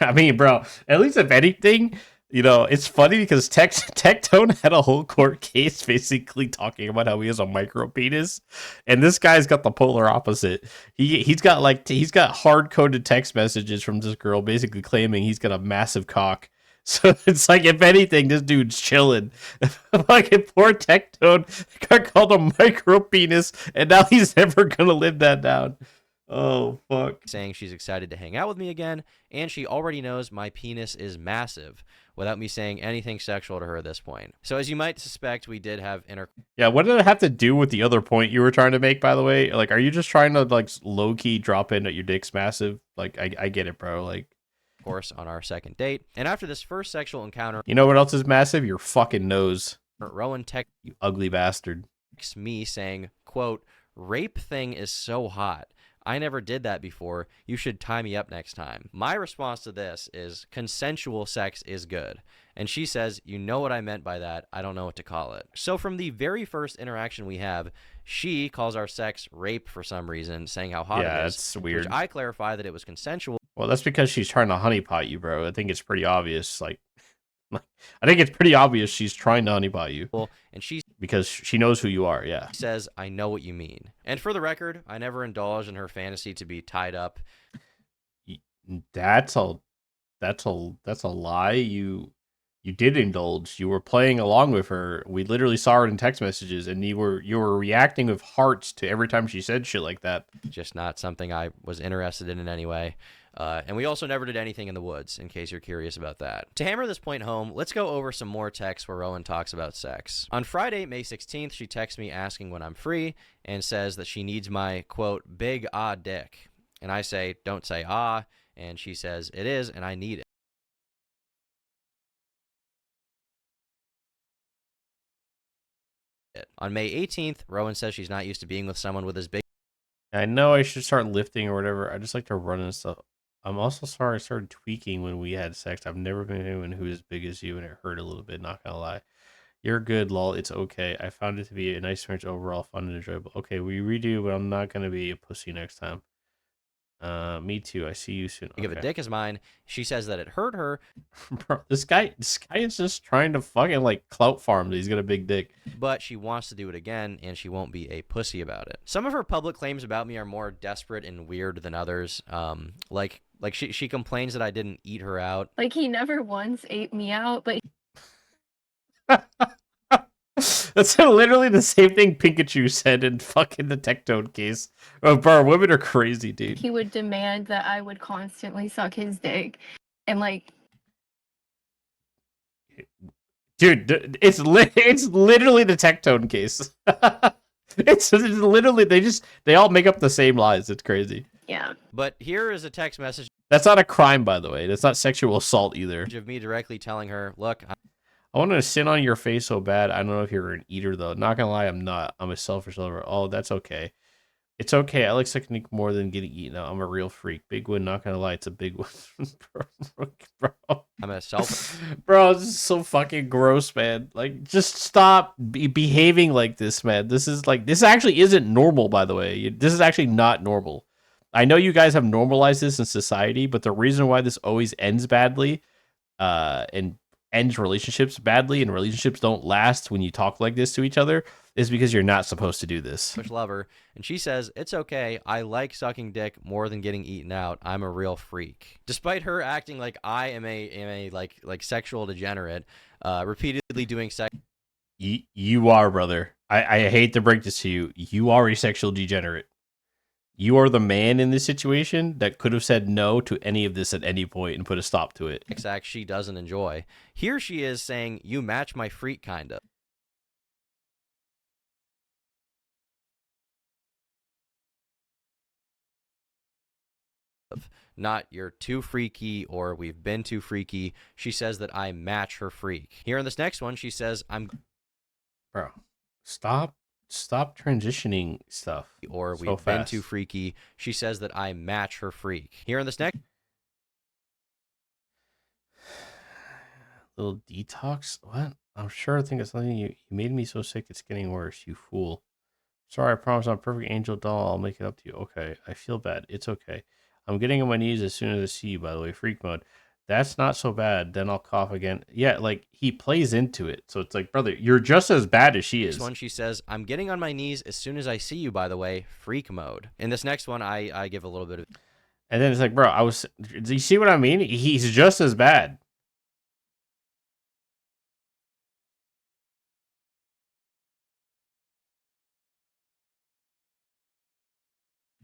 A: I mean, bro, at least if anything, you know, it's funny because Tectone had a whole court case basically talking about how he has a micro penis, and this guy's got the polar opposite. He's got hard coded text messages from this girl basically claiming he's got a massive cock. So it's like, if anything, this dude's chilling. Fucking poor Tectone got called a micro penis, and now he's never gonna live that down. Oh, fuck.
B: Saying she's excited to hang out with me again, and she already knows my penis is massive, without me saying anything sexual to her at this point. So as you might suspect, we did have
A: Yeah, what did it have to do with the other point you were trying to make, by the way? Like, are you just trying to, like, low-key drop in that your dick's massive? Like, I get it, bro. Like,
B: intercourse on our second date. And after this first sexual encounter,
A: you know what else is massive? Your fucking nose.
B: Rowan texts
A: You ugly bastard.
B: me saying, quote, "Rape thing is so hot. I never did that before. You should tie me up next time." My response to this is, consensual sex is good. And she says, "You know what I meant by that. I don't know what to call it." So from the very first interaction we have, she calls our sex rape for some reason, saying how hot
A: Yeah,
B: it is.
A: that's weird.
B: Which I clarify that it was consensual.
A: Well, that's because she's trying to honeypot you, bro. I think it's pretty obvious. Like, I think it's pretty obvious she's trying to honeypot you.
B: And she
A: Because she knows who you are, yeah.
B: says, "I know what you mean." And for the record, I never indulged in her fantasy to be tied up.
A: That's a lie. You did indulge. You were playing along with her. We literally saw it in text messages, and you were reacting with hearts to every time she said shit like that.
B: Just not something I was interested in any way. And we also never did anything in the woods, in case you're curious about that. To hammer this point home, let's go over some more texts where Rowan talks about sex. On Friday, May 16th, she texts me asking when I'm free and says that she needs my, quote, "big ah dick." And I say, "Don't say ah." And she says, "It is, and I need it." On May 18th, Rowan says she's not used to being with someone with as big.
A: I know I should start lifting or whatever. I just like to run and stuff. I'm also sorry I started tweaking when we had sex. I've never been anyone who's as big as you, and it hurt a little bit, not gonna lie. You're good, lol. It's okay. I found it to be a nice experience overall, fun and enjoyable. Okay, we redo, but I'm not gonna be a pussy next time. Me too. I see you soon.
B: Big of a dick as mine. She says that it hurt her,
A: Bro, this guy is just trying to fucking like clout farm that he's got a big dick.
B: but she wants to do it again, and she won't be a pussy about it. Some of her public claims about me are more desperate and weird than others. Like she complains that I didn't eat her out.
D: Like, he never once ate me out, but
A: That's literally the same thing Pikachu said in fucking the Tectone case. Oh, bro, women are crazy, dude.
D: he would demand that I would constantly suck his dick. And, like,
A: Dude, it's literally the Tectone case. it's literally they all make up the same lies. It's crazy.
D: yeah.
B: But here is a text message
A: That's not a crime, by the way. That's not sexual assault either.
B: of me directly telling her, "Look,
A: I want to sit on your face so bad. I don't know if you're an eater, though. Not gonna lie, I'm not. I'm a selfish lover. Oh, that's okay. It's okay. I like sucking dick more than getting eaten out. I'm a real freak. Big one, not gonna lie. It's a big one." bro.
B: I'm a self."
A: Bro, this is so fucking gross, man. Like, just stop behaving like this, man. This actually isn't normal, by the way. This is actually not normal. I know you guys have normalized this in society, but the reason why this always ends badly, and ends relationships badly, and relationships don't last when you talk like this to each other, is because you're not supposed to do this.
B: Lover, and she says, "It's okay. I like sucking dick more than getting eaten out. I'm a real freak." Despite her acting like I am a like sexual degenerate, repeatedly doing sex.
A: You are, brother. I hate to break this to you. You are a sexual degenerate. You are the man in this situation that could have said no to any of this at any point and put a stop to it.
B: Act she doesn't enjoy. Here she is saying, "You match my freak, kind of." Not "you're too freaky" or "we've been too freaky." She says that I match her freak. Here in this next one, she says, "I'm..."
A: Bro, stop stop transitioning stuff.
B: or
A: so
B: we've been too
A: fast.
B: freaky. She says that I match her freak. Here in this next
A: Little detox? What? I'm sure I think it's something you made me so sick it's getting worse, you fool. Sorry, I promise I'm a perfect angel doll. I'll make it up to you. Okay, I feel bad. It's okay. I'm getting on my knees as soon as I see you, by the way. Freak mode. That's not so bad. Then I'll cough again. Yeah, like he plays into it. So it's like, brother, you're just as bad as she is.
B: one, she says, I'm getting on my knees as soon as I see you, by the way. Freak mode. In this next one, I give a little bit of...
A: And then it's like, bro, do you see what I mean? He's just as bad.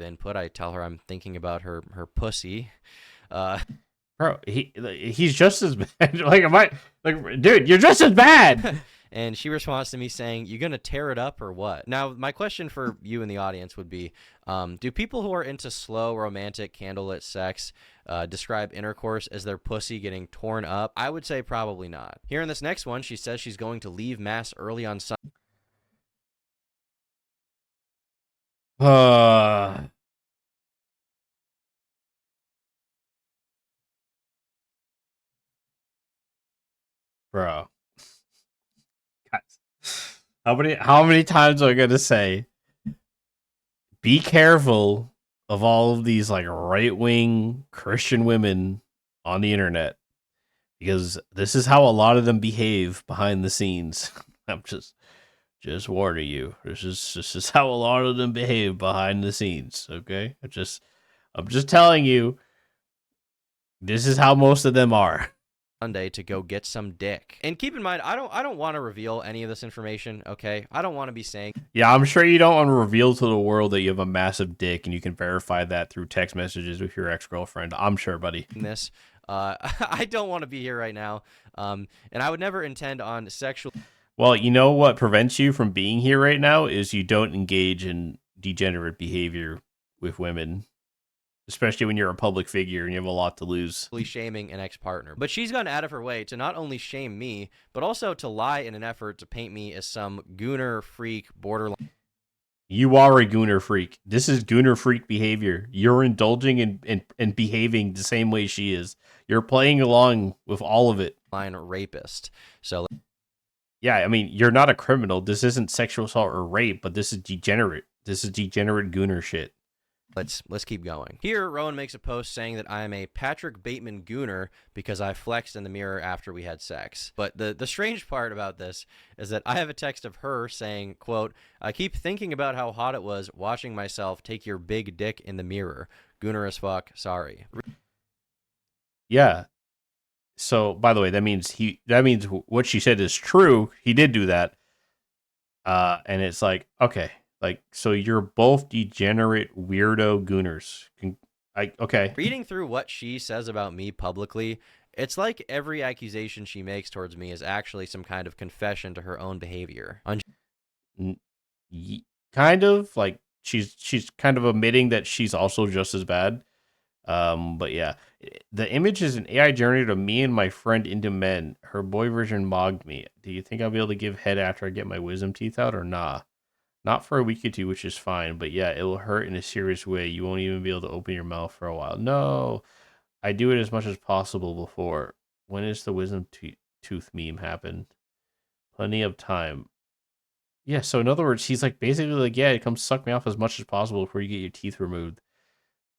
B: input. I tell her I'm thinking about her pussy.
A: Bro, he's just as bad. Like, am I like, dude, you're just as bad.
B: And she responds to me saying, you gonna tear it up or what? Now, my question for you in the audience would be, do people who are into slow, romantic, candlelit sex describe intercourse as their pussy getting torn up? I would say probably not. Here in this next one, she says she's going to leave mass early on Sunday.
A: Bro. Guys, how many times am I gonna say be careful of all of these like right-wing Christian women on the internet, because this is how a lot of them behave behind the scenes. I'm just warning you. This is how a lot of them behave behind the scenes, okay? I'm just telling you, this is how most of them are.
B: Sunday to go get some dick. And keep in mind, I don't want to reveal any of this information, okay? I don't want to be saying...
A: Yeah, I'm sure you don't want to reveal to the world that you have a massive dick, and you can verify that through text messages with your ex-girlfriend. I'm sure, buddy.
B: This. I don't want to be here right now. And I would never intend on sexual...
A: Well, you know what prevents you from being here right now is you don't engage in degenerate behavior with women, especially when you're a public figure and you have a lot to lose.
B: Shaming an ex-partner. But she's gone out of her way to not only shame me, but also to lie in an effort to paint me as some gooner freak borderline.
A: You are a gooner freak. This is gooner freak behavior. You're indulging in behaving the same way she is. You're playing along with all of it.
B: Rapist. So...
A: yeah, I mean, you're not a criminal. This isn't sexual assault or rape, but this is degenerate. This is degenerate gooner shit.
B: Let's keep going. Here, Rowan makes a post saying that I am a Patrick Bateman gooner because I flexed in the mirror after we had sex. But the strange part about this is that I have a text of her saying, quote, I keep thinking about how hot it was watching myself take your big dick in the mirror. Gooner as fuck. Sorry.
A: Yeah. So, by the way, that means what she said is true. He did do that. And it's like, okay, like, so you're both degenerate weirdo gooners. Okay.
B: Reading through what she says about me publicly, it's like every accusation she makes towards me is actually some kind of confession to her own behavior.
A: Kind of like she's kind of admitting that she's also just as bad. But yeah, the image is an AI generated of me and my friend into men. Her boy version mogged me. Do you think I'll be able to give head after I get my wisdom teeth out or nah? Not for a week or two, which is fine, but yeah, it will hurt in a serious way. You won't even be able to open your mouth for a while. No, I do it as much as possible before. When is the wisdom tooth meme happen? Plenty of time. Yeah, so in other words, he's like basically like, yeah, come suck me off as much as possible before you get your teeth removed.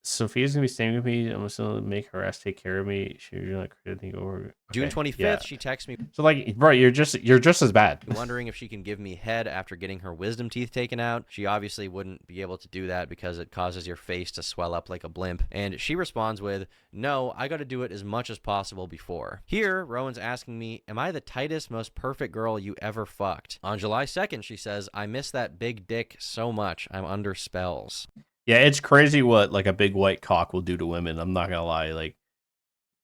A: Sophia's gonna be staying with me. I'm just gonna make her ass take care of me. She's like everything over. Okay,
B: June 25th,
A: yeah.
B: She texts me.
A: So like, bro, you're just as bad.
B: Wondering if she can give me head after getting her wisdom teeth taken out. She obviously wouldn't be able to do that because it causes your face to swell up like a blimp. And she responds with, no, I gotta do it as much as possible before. Here, Rowan's asking me, am I the tightest, most perfect girl you ever fucked? On July 2nd, she says, I miss that big dick so much. I'm under spells.
A: Yeah, it's crazy what like a big white cock will do to women. I'm not gonna lie. Like,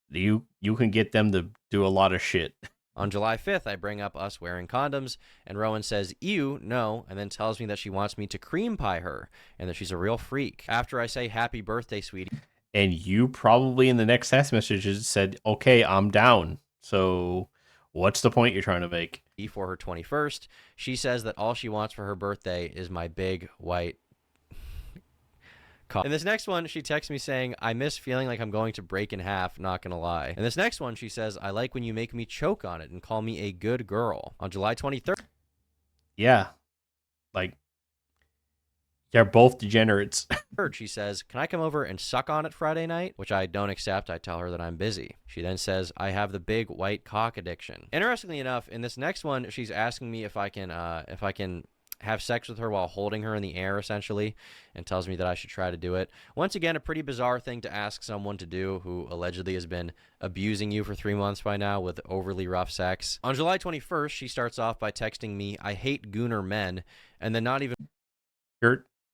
A: you can get them to do a lot of shit.
B: On July 5th, I bring up us wearing condoms, and Rowan says, ew, no, and then tells me that she wants me to cream pie her, and that she's a real freak. After I say, happy birthday, sweetie.
A: And you probably in the next text messages said, okay, I'm down. So what's the point you're trying to make?
B: for her 21st. She says that all she wants for her birthday is my big white cock. In this next one, she texts me saying, I miss feeling like I'm going to break in half, not gonna lie. In this next one, she says, I like when you make me choke on it and call me a good girl. On July 23rd,
A: Yeah. Like, they're both degenerates.
B: she says, can I come over and suck on it Friday night? Which I don't accept. I tell her that I'm busy. She then says, I have the big white cock addiction. Interestingly enough, in this next one, she's asking me if I can have sex with her while holding her in the air, essentially, and tells me that I should try to do it. Once again, a pretty bizarre thing to ask someone to do who allegedly has been abusing you for 3 months by now with overly rough sex. On July 21st, she starts off by texting me, I hate gooner men, and then not even...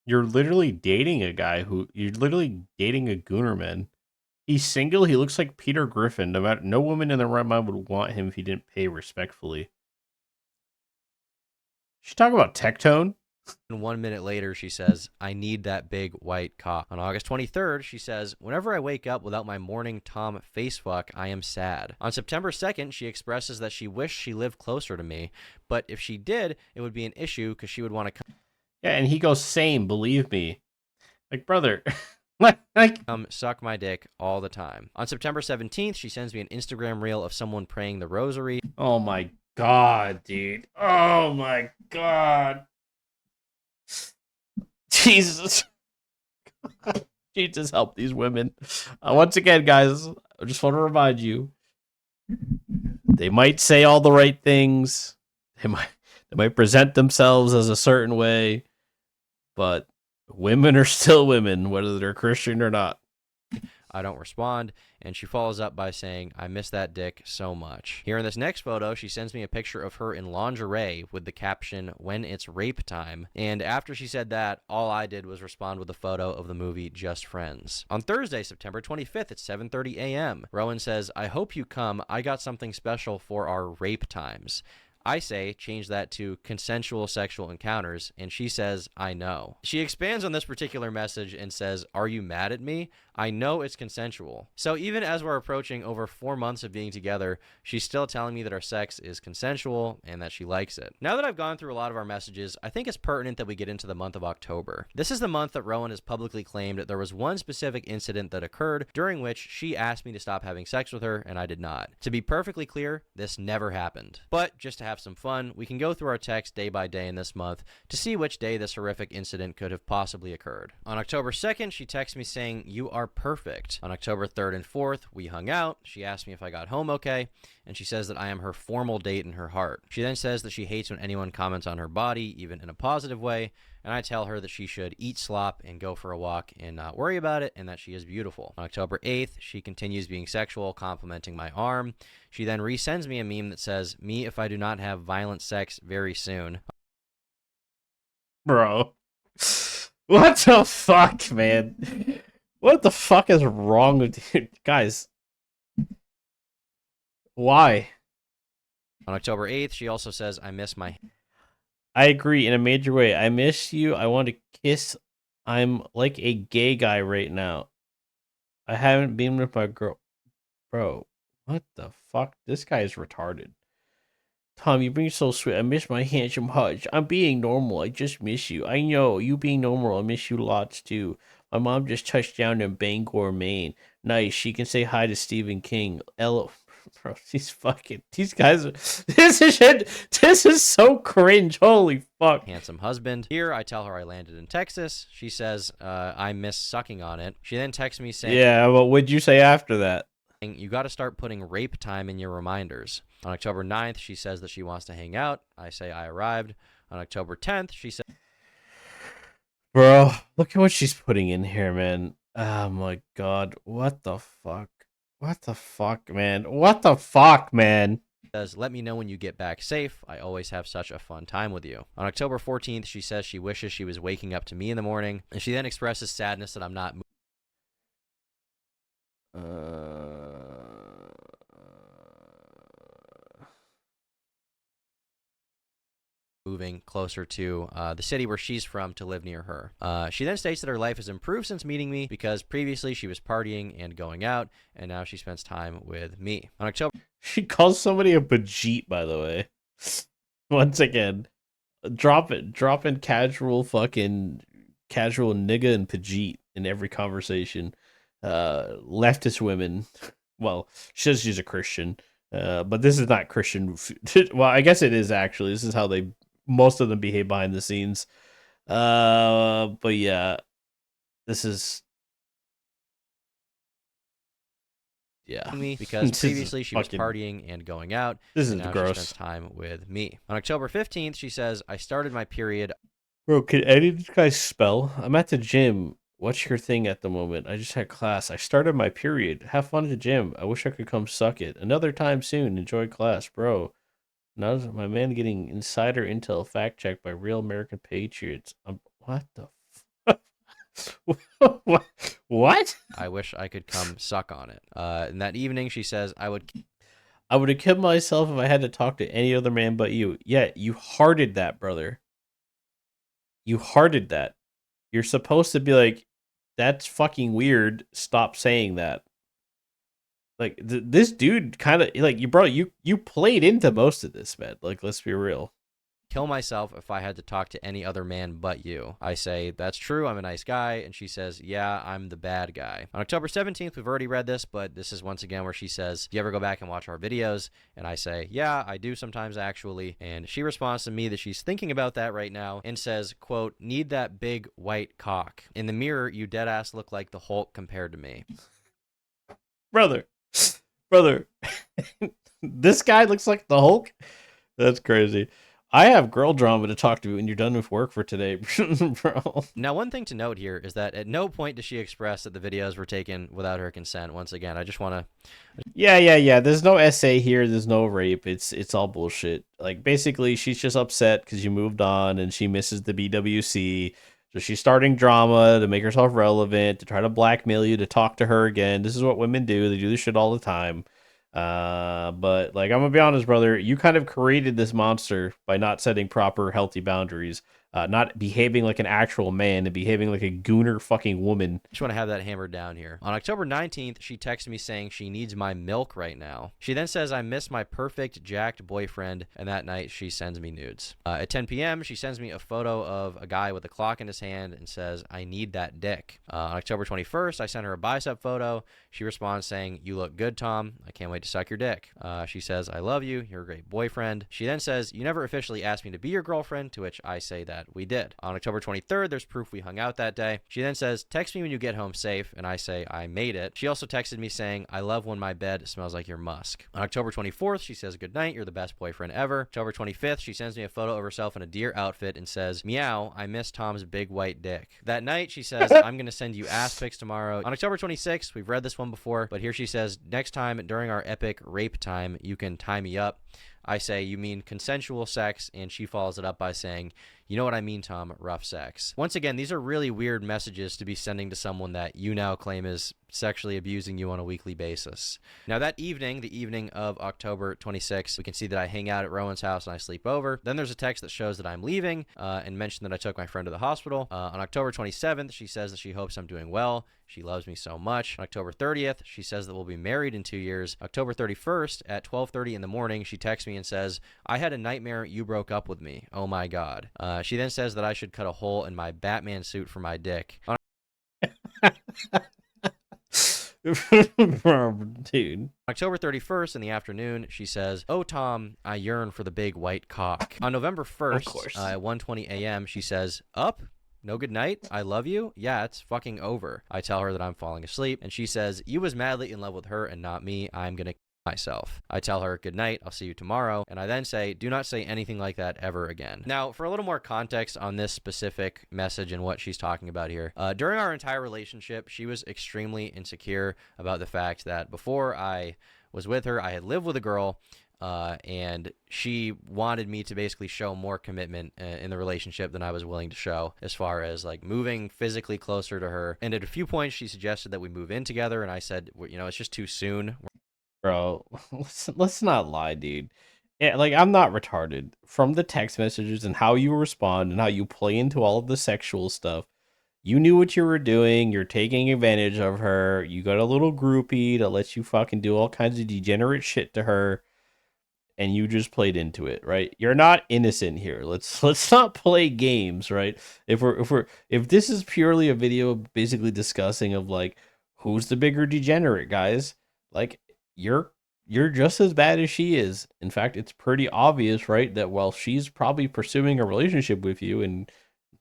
A: You're literally dating a guy you're literally dating a goonerman. He's single. He looks like Peter Griffin. No woman in their right mind would want him if he didn't pay respectfully. She talk about Tectone.
B: And 1 minute later, she says, I need that big white cock. On August 23rd, she says, whenever I wake up without my morning Tom face fuck, I am sad. On September 2nd, she expresses that she wished she lived closer to me, but if she did, it would be an issue because she would want to come.
A: Yeah, and he goes, same, believe me. Like, brother.
B: Suck my dick all the time. On September 17th, she sends me an Instagram reel of someone praying the rosary.
A: Oh my God, dude. Oh my God. Jesus. Jesus, help these women. Once again, guys, I just want to remind you, they might say all the right things. They might present themselves as a certain way, but women are still women, whether they're Christian or not.
B: I don't respond, and she follows up by saying, I miss that dick so much. Here in this next photo, she sends me a picture of her in lingerie with the caption, when it's rape time. And after she said that, all I did was respond with a photo of the movie Just Friends. On Thursday, September 25th at 7:30 a.m., Rowan says, I hope you come. I got something special for our rape times. I say, change that to consensual sexual encounters, and she says, I know. She expands on this particular message and says, are you mad at me? I know it's consensual. So even as we're approaching over 4 months of being together, she's still telling me that our sex is consensual and that she likes it. Now that I've gone through a lot of our messages, I think it's pertinent that we get into the month of October. This is the month that Rowan has publicly claimed that there was one specific incident that occurred during which she asked me to stop having sex with her, and I did not. To be perfectly clear, this never happened. But just to have some fun, we can go through our text day by day in this month to see which day this horrific incident could have possibly occurred. On October 2nd, she texts me saying, you are perfect. On October 3rd and 4th, we hung out. She asked me if I got home okay, and she says that I am her formal date in her heart. She then says that she hates when anyone comments on her body, even in a positive way, and I tell her that she should eat slop and go for a walk and not worry about it, and that she is beautiful. On October 8th, she continues being sexual, complimenting my arm. She then resends me a meme that says, me if I do not have violent sex very soon.
A: Bro. What the fuck, man? What the fuck is wrong with you? Guys? Why?
B: On October 8th, she also says, I miss my...
A: I agree in a major way. I miss you. I want to kiss. I'm like a gay guy right now. I haven't been with my girl. Bro, what the fuck? This guy is retarded. Tom, you being so sweet. I miss my handsome hutch. I'm being normal. I just miss you. I know. You being normal. I miss you lots too. My mom just touched down in Bangor, Maine. Nice. She can say hi to Stephen King. Bro, these guys are, this is so cringe. Holy fuck.
B: Handsome husband. Here, I tell her I landed in Texas. She says, I miss sucking on it. She then texts me saying,
A: yeah, well, what'd you say after that?
B: You got to start putting rape time in your reminders. On October 9th, she says that she wants to hang out. I say I arrived. On October 10th, she said,
A: bro, look at what she's putting in here, man. Oh my god. What the fuck? What the fuck, man? What the fuck, man?
B: says, let me know when you get back safe. I always have such a fun time with you. On October 14th, she says she wishes she was waking up to me in the morning, and she then expresses sadness that I'm not moving closer to the city where she's from to live near her. She then states that her life has improved since meeting me because previously she was partying and going out, and now she spends time with me. On October...
A: She calls somebody a Bajeet, by the way. once again, dropping casual nigga and Pajit in every conversation. Leftist women. Well, she says she's a Christian, but this is not Christian. Well, I guess it is actually. This is how most of them behave behind the scenes. But yeah, this is
B: me because
A: This is
B: previously she was
A: fucking-
B: partying and going out.
A: This
B: and
A: is
B: now
A: gross.
B: she spends time with me. On October 15th, she says, I started my period.
A: Bro, can any of these guys spell? I'm at the gym. What's your thing at the moment? I just had class. I started my period. Have fun at the gym. I wish I could come suck it. Another time soon. Enjoy class, bro. Now is my man getting insider intel fact checked by real American patriots. What the what?
B: I wish I could come suck on it. And that evening, she says, I would
A: have killed myself if I had to talk to any other man but you. Yeah, you hearted that, brother. You hearted that. You're supposed to be like, that's fucking weird. Stop saying that. Like this dude kind of like you played into most of this, man. Like, let's be real.
B: kill myself if I had to talk to any other man but you. I say, that's true, I'm a nice guy, and she says, yeah, I'm the bad guy. On October 17th, we've already read this, but this is once again where she says, do you ever go back and watch our videos? And I say, yeah, I do sometimes actually. And she responds to me that she's thinking about that right now and says, quote, need that big white cock. In the mirror, you deadass look like the Hulk compared to me.
A: Brother, this guy looks like the Hulk? That's crazy. I have girl drama to talk to when you're done with work for today, bro.
B: Now, one thing to note here is that at no point does she express that the videos were taken without her consent. Once again, I just want to...
A: Yeah. There's no essay here. There's no rape. It's all bullshit. Like, basically, she's just upset because you moved on and she misses the BWC. So she's starting drama to make herself relevant, to try to blackmail you, to talk to her again. This is what women do. They do this shit all the time. But like, I'm gonna be honest, brother, you kind of created this monster by not setting proper healthy boundaries, not behaving like an actual man and behaving like a gooner fucking woman.
B: Just want to have that hammered down here. On October 19th, she texts me saying she needs my milk right now. She then says I miss my perfect jacked boyfriend, and that night she sends me nudes. At 10 p.m., she sends me a photo of a guy with a clock in his hand and says, I need that dick. On October 21st, I sent her a bicep photo. She responds saying, you look good, Tom. I can't wait to suck your dick. She says, I love you. You're a great boyfriend. She then says, you never officially asked me to be your girlfriend, to which I say that we did. On October 23rd, there's proof we hung out that day. She then says, text me when you get home safe, and I say, I made it. She also texted me saying, I love when my bed smells like your musk. On October 24th, she says, good night, you're the best boyfriend ever. October 25th, she sends me a photo of herself in a deer outfit and says, meow, I miss Tom's big white dick. That night, she says, I'm going to send you ass pics tomorrow. On October 26th, we've read this one before, but here she says, next time during our epic rape time, you can tie me up. I say, you mean consensual sex, and she follows it up by saying, you know what I mean, Tom, rough sex. Once again, these are really weird messages to be sending to someone that you now claim is sexually abusing you on a weekly basis. Now that evening, the evening of October 26th, we can see that I hang out at Rowan's house and I sleep over. Then there's a text that shows that I'm leaving and mentioned that I took my friend to the hospital. On October 27th, she says that she hopes I'm doing well. She loves me so much. On October 30th, she says that we'll be married in 2 years. October 31st at 12:30 in the morning, she texts me and says, I had a nightmare you broke up with me. Oh my God. She then says that I should cut a hole in my Batman suit for my dick.
A: Dude.
B: October 31st in the afternoon, she says, oh, Tom, I yearn for the big white cock. On November 1st at 1:20 a.m., she says, up? No good night? I love you? Yeah, it's fucking over. I tell her that I'm falling asleep, and she says, you was madly in love with her and not me. I'm gonna myself. I tell her, good night, I'll see you tomorrow, and I then say, do not say anything like that ever again. Now, for a little more context on this specific message and what she's talking about here, during our entire relationship, she was extremely insecure about the fact that before I was with her, I had lived with a girl, and she wanted me to basically show more commitment in the relationship than I was willing to show, as far as like moving physically closer to her. And at a few points, she suggested that we move in together, and I said, you know, it's just too soon.
A: Bro, let's not lie, dude. Yeah, like, I'm not retarded. From the text messages and how you respond and how you play into all of the sexual stuff, you knew what you were doing. You're taking advantage of her. You got a little groupie that lets you fucking do all kinds of degenerate shit to her. and you just played into it, right? You're not innocent here. Let's not play games, right? If this is purely a video basically discussing of like who's the bigger degenerate, guys, like you're just as bad as she is. In fact, it's pretty obvious, right, that while she's probably pursuing a relationship with you and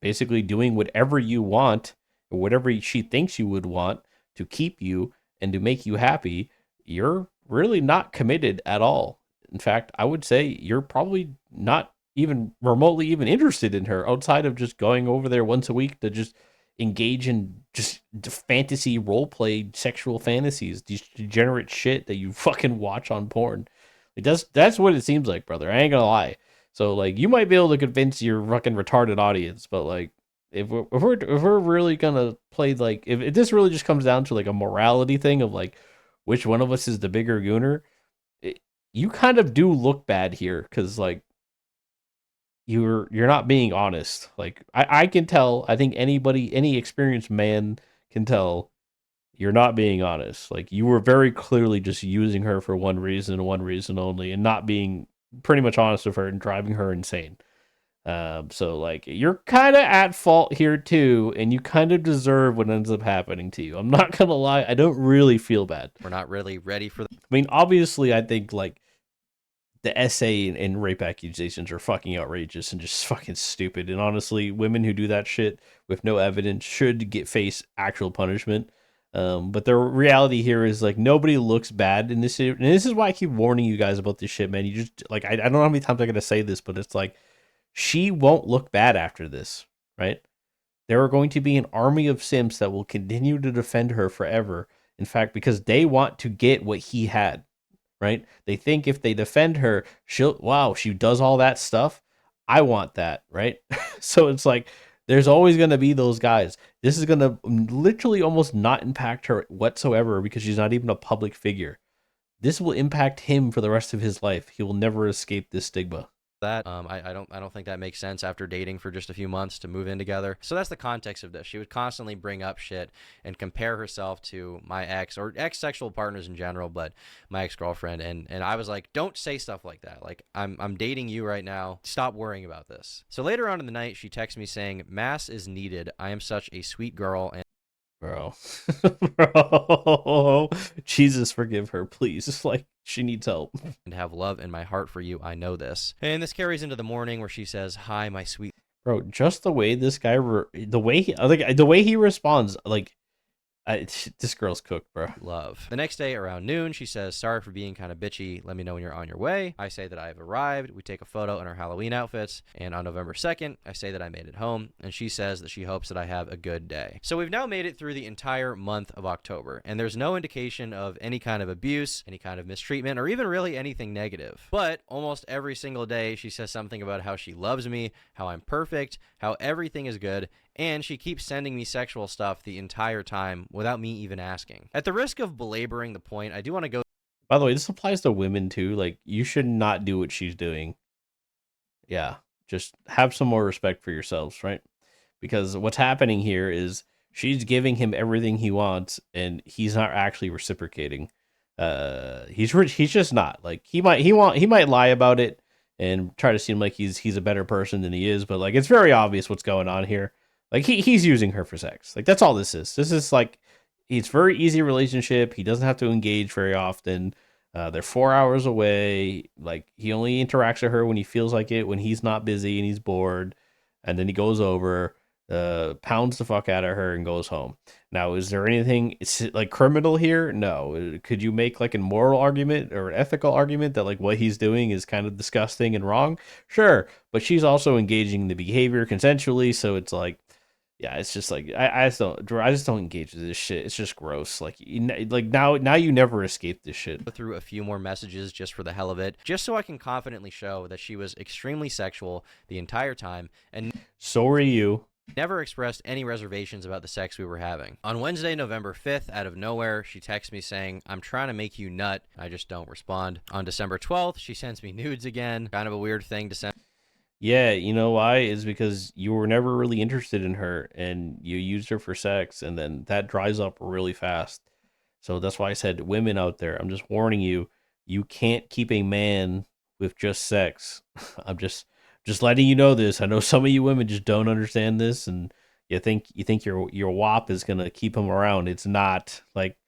A: basically doing whatever you want or whatever she thinks you would want to keep you and to make you happy, you're really not committed at all. In fact, I would say you're probably not even remotely even interested in her outside of just going over there once a week to just engage in just fantasy role play sexual fantasies, these degenerate shit that you fucking watch on porn. Like that's what it seems like, brother. I ain't gonna lie. So like you might be able to convince your fucking retarded audience, but like if we're really gonna play like if this really just comes down to like a morality thing of like which one of us is the bigger gooner, you kind of do look bad here because like you're not being honest. Like I can tell. I think any experienced man can tell you're not being honest. Like you were very clearly just using her for one reason and one reason only, and not being pretty much honest with her and driving her insane. So like you're kind of at fault here too, and you kind of deserve what ends up happening to you. I'm not gonna lie, I don't really feel bad.
B: We're not really ready for
A: I mean, obviously, I think like the essay and rape accusations are fucking outrageous and just fucking stupid. And honestly, women who do that shit with no evidence should face actual punishment. But the reality here is like nobody looks bad in this, and this is why I keep warning you guys about this shit, man. You just like I don't know how many times I'm gonna say this, but it's like she won't look bad after this, right? There are going to be an army of simps that will continue to defend her forever. In fact, because they want to get what he had, right? They think if they defend her, she does all that stuff. I want that, right? So it's like there's always going to be those guys. This is going to literally almost not impact her whatsoever because she's not even a public figure. This will impact him for the rest of his life. He will never escape this stigma.
B: that. I don't think that makes sense after dating for just a few months to move in together. So that's the context of this. She would constantly bring up shit and compare herself to my ex or ex-sexual partners in general, but my ex-girlfriend. And I was like, don't say stuff like that. Like I'm dating you right now. Stop worrying about this. So later on in the night, she texts me saying, "Mass is needed. I am such a sweet girl." And
A: Bro. Bro. Jesus, forgive her, please. Like, she needs help.
B: and have love in my heart for you. I know this. And this carries into the morning where she says, "Hi, my sweet."
A: Bro, just the way this guy, the way he responds, like, this girl's cooked, bro.
B: Love. The next day around noon, she says, "Sorry for being kind of bitchy. Let me know when you're on your way." I say that I have arrived. We take a photo in our Halloween outfits. And on November 2nd, I say that I made it home. And she says that she hopes that I have a good day. So we've now made it through the entire month of October. And there's no indication of any kind of abuse, any kind of mistreatment, or even really anything negative. But almost every single day, she says something about how she loves me, how I'm perfect, how everything is good. And she keeps sending me sexual stuff the entire time without me even asking. At the risk of belaboring the point, I do want to go.
A: By the way, this applies to women too. Like, you should not do what she's doing. Yeah, just have some more respect for yourselves, right? Because what's happening here is she's giving him everything he wants, and he's not actually reciprocating. He's just not. Like, he might lie about it and try to seem like he's a better person than he is, but like it's very obvious what's going on here. Like he's using her for sex. Like that's all this is. This is like it's very easy relationship. He doesn't have to engage very often. They're 4 hours away. Like he only interacts with her when he feels like it, when he's not busy and he's bored, and then he goes over, pounds the fuck out of her and goes home. Now, is there anything like criminal here? No. Could you make like a moral argument or an ethical argument that like what he's doing is kind of disgusting and wrong? Sure, but she's also engaging in the behavior consensually, so it's like. Yeah, it's just like I just don't engage with this shit. It's just gross. Like now you never escape this shit.
B: Go through a few more messages just for the hell of it, just so I can confidently show that she was extremely sexual the entire time and
A: so are you.
B: Never expressed any reservations about the sex we were having. On Wednesday, November 5th, out of nowhere, she texts me saying, "I'm trying to make you nut." I just don't respond. On December 12th, she sends me nudes again. Kind of a weird thing to send.
A: Yeah, you know why? Is because you were never really interested in her and you used her for sex, and then that dries up really fast. So that's why I said, women out there, I'm just warning you, you can't keep a man with just sex. I'm just letting you know this. I know some of you women just don't understand this, and you think your WAP is gonna keep him around. It's not like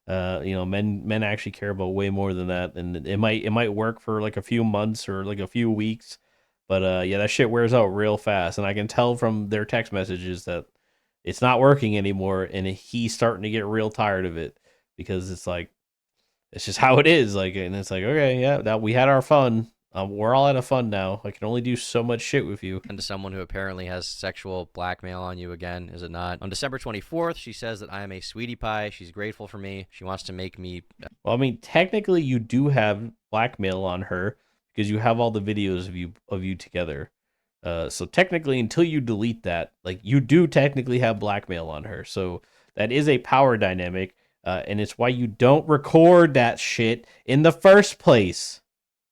A: men actually care about way more than that, and it might work for like a few months or like a few weeks, but yeah, that shit wears out real fast, and I can tell from their text messages that it's not working anymore, and he's starting to get real tired of it because it's just how it is. Like, and it's like, okay, yeah, that we had our fun. We're all out of fun now. I can only do so much shit with you.
B: And to someone who apparently has sexual blackmail on you again, is it not? On December 24th, she says that I am a sweetie pie. She's grateful for me. She wants to make me.
A: Well, I mean, technically, you do have blackmail on her because you have all the videos of you together. So technically, until you delete that, like you do technically have blackmail on her. So that is a power dynamic, and it's why you don't record that shit in the first place.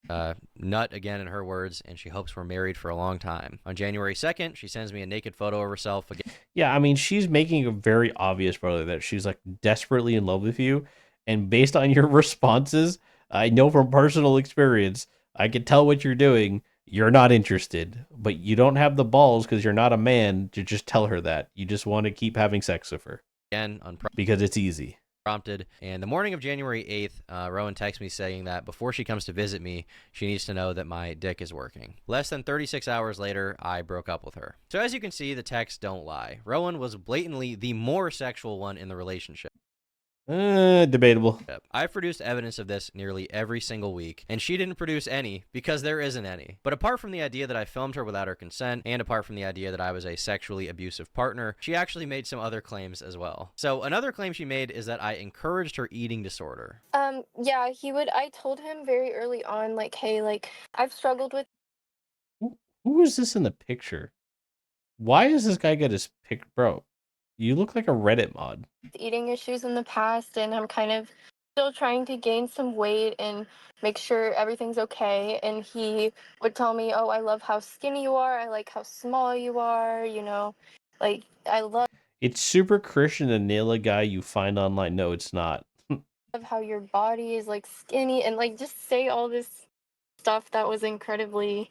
B: Nut again in her words, and she hopes we're married for a long time. On January 2nd, she sends me a naked photo of herself again.
A: Yeah, I mean, she's making a very obvious, brother, that she's like desperately in love with you. And based on your responses, I know from personal experience, I can tell what you're doing. You're not interested, but you don't have the balls because you're not a man to just tell her that. You just want to keep having sex with her
B: Again,
A: because it's easy.
B: unprompted. And the morning of January 8th, Rowan texts me saying that before she comes to visit me, she needs to know that my dick is working. Less than 36 hours later, I broke up with her. So as you can see, the texts don't lie. Rowan was blatantly the more sexual one in the relationship.
A: Debatable.
B: I've produced evidence of this nearly every single week, and she didn't produce any because there isn't any. But apart from the idea that I filmed her without her consent, and apart from the idea that I was a sexually abusive partner, she actually made some other claims as well. So another claim she made is that I encouraged her eating disorder.
D: Yeah, I told him very early on, like, hey, like, I've struggled with
A: Who is this in the picture? Why does this guy get his pic, bro? You look like a Reddit mod.
D: eating issues in the past, and I'm kind of still trying to gain some weight and make sure everything's okay. And he would tell me, oh, I love how skinny you are. I like how small you are, like, I love
A: It's super Christian to nail a guy you find online. No, it's not.
D: how your body is like skinny, and like just say all this stuff that was incredibly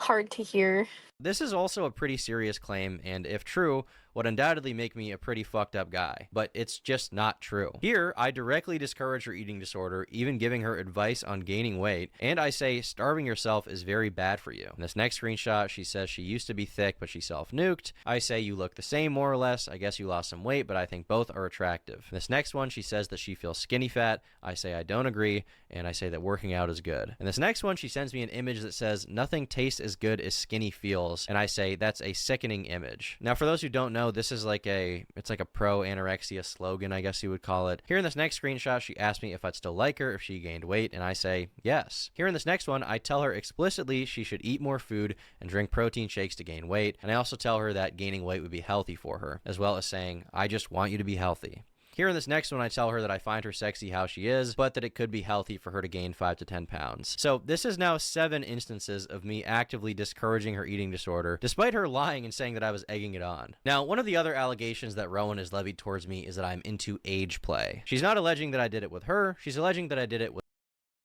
D: hard to hear.
B: This is also a pretty serious claim, and if true, would undoubtedly make me a pretty fucked up guy. But it's just not true. Here, I directly discourage her eating disorder, even giving her advice on gaining weight, and I say starving yourself is very bad for you. In this next screenshot, she says she used to be thick, but she self-nuked. I say you look the same more or less. I guess you lost some weight, but I think both are attractive. In this next one, she says that she feels skinny fat. I say I don't agree, and I say that working out is good. In this next one, she sends me an image that says nothing tastes as good as skinny feels, and I say that's a sickening image. Now, for those who don't know, this is like it's like a pro anorexia slogan, I guess you would call it. Here in this next screenshot, she asked me if I'd still like her if she gained weight, and I say yes. Here in this next one, I tell her explicitly she should eat more food and drink protein shakes to gain weight, and I also tell her that gaining weight would be healthy for her, as well as saying, I just want you to be healthy. Here in this next one, I tell her that I find her sexy how she is, but that it could be healthy for her to gain 5 to 10 pounds. So this is now 7 instances of me actively discouraging her eating disorder, despite her lying and saying that I was egging it on. Now, one of the other allegations that Rowan has levied towards me is that I'm into age play. She's not alleging that I did it with her, she's alleging that I did it with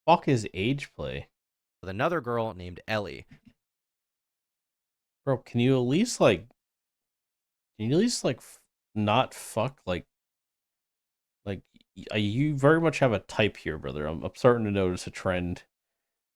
A: Fuck is age play?
B: another girl named Ellie.
A: Bro, can you at least not fuck you very much have a type here, brother. I'm starting to notice a trend,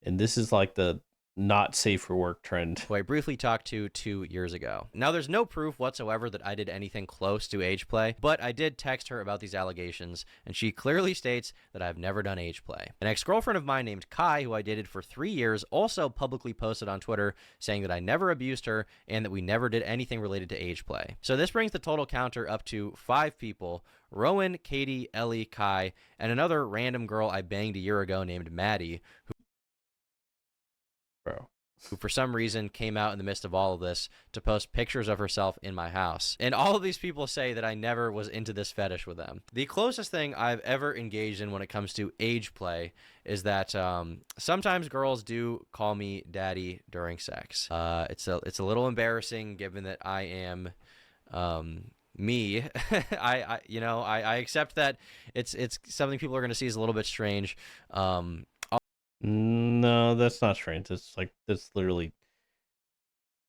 A: and this is like the not safe for work trend.
B: Who I briefly talked to 2 years ago. Now, there's no proof whatsoever that I did anything close to age play, but I did text her about these allegations, and she clearly states that I've never done age play. An ex-girlfriend of mine named Kai, who I dated for 3 years, also publicly posted on Twitter saying that I never abused her and that we never did anything related to age play. So this brings the total counter up to 5 people: Rowan, Katie, Ellie, Kai, and another random girl I banged a year ago named Maddie, who for some reason came out in the midst of all of this to post pictures of herself in my house. And all of these people say that I never was into this fetish with them. The closest thing I've ever engaged in when it comes to age play is that sometimes girls do call me daddy during sex. It's a little embarrassing given that I am me. I accept that it's something people are going to see as a little bit strange.
A: No, that's not strange. It's like that's literally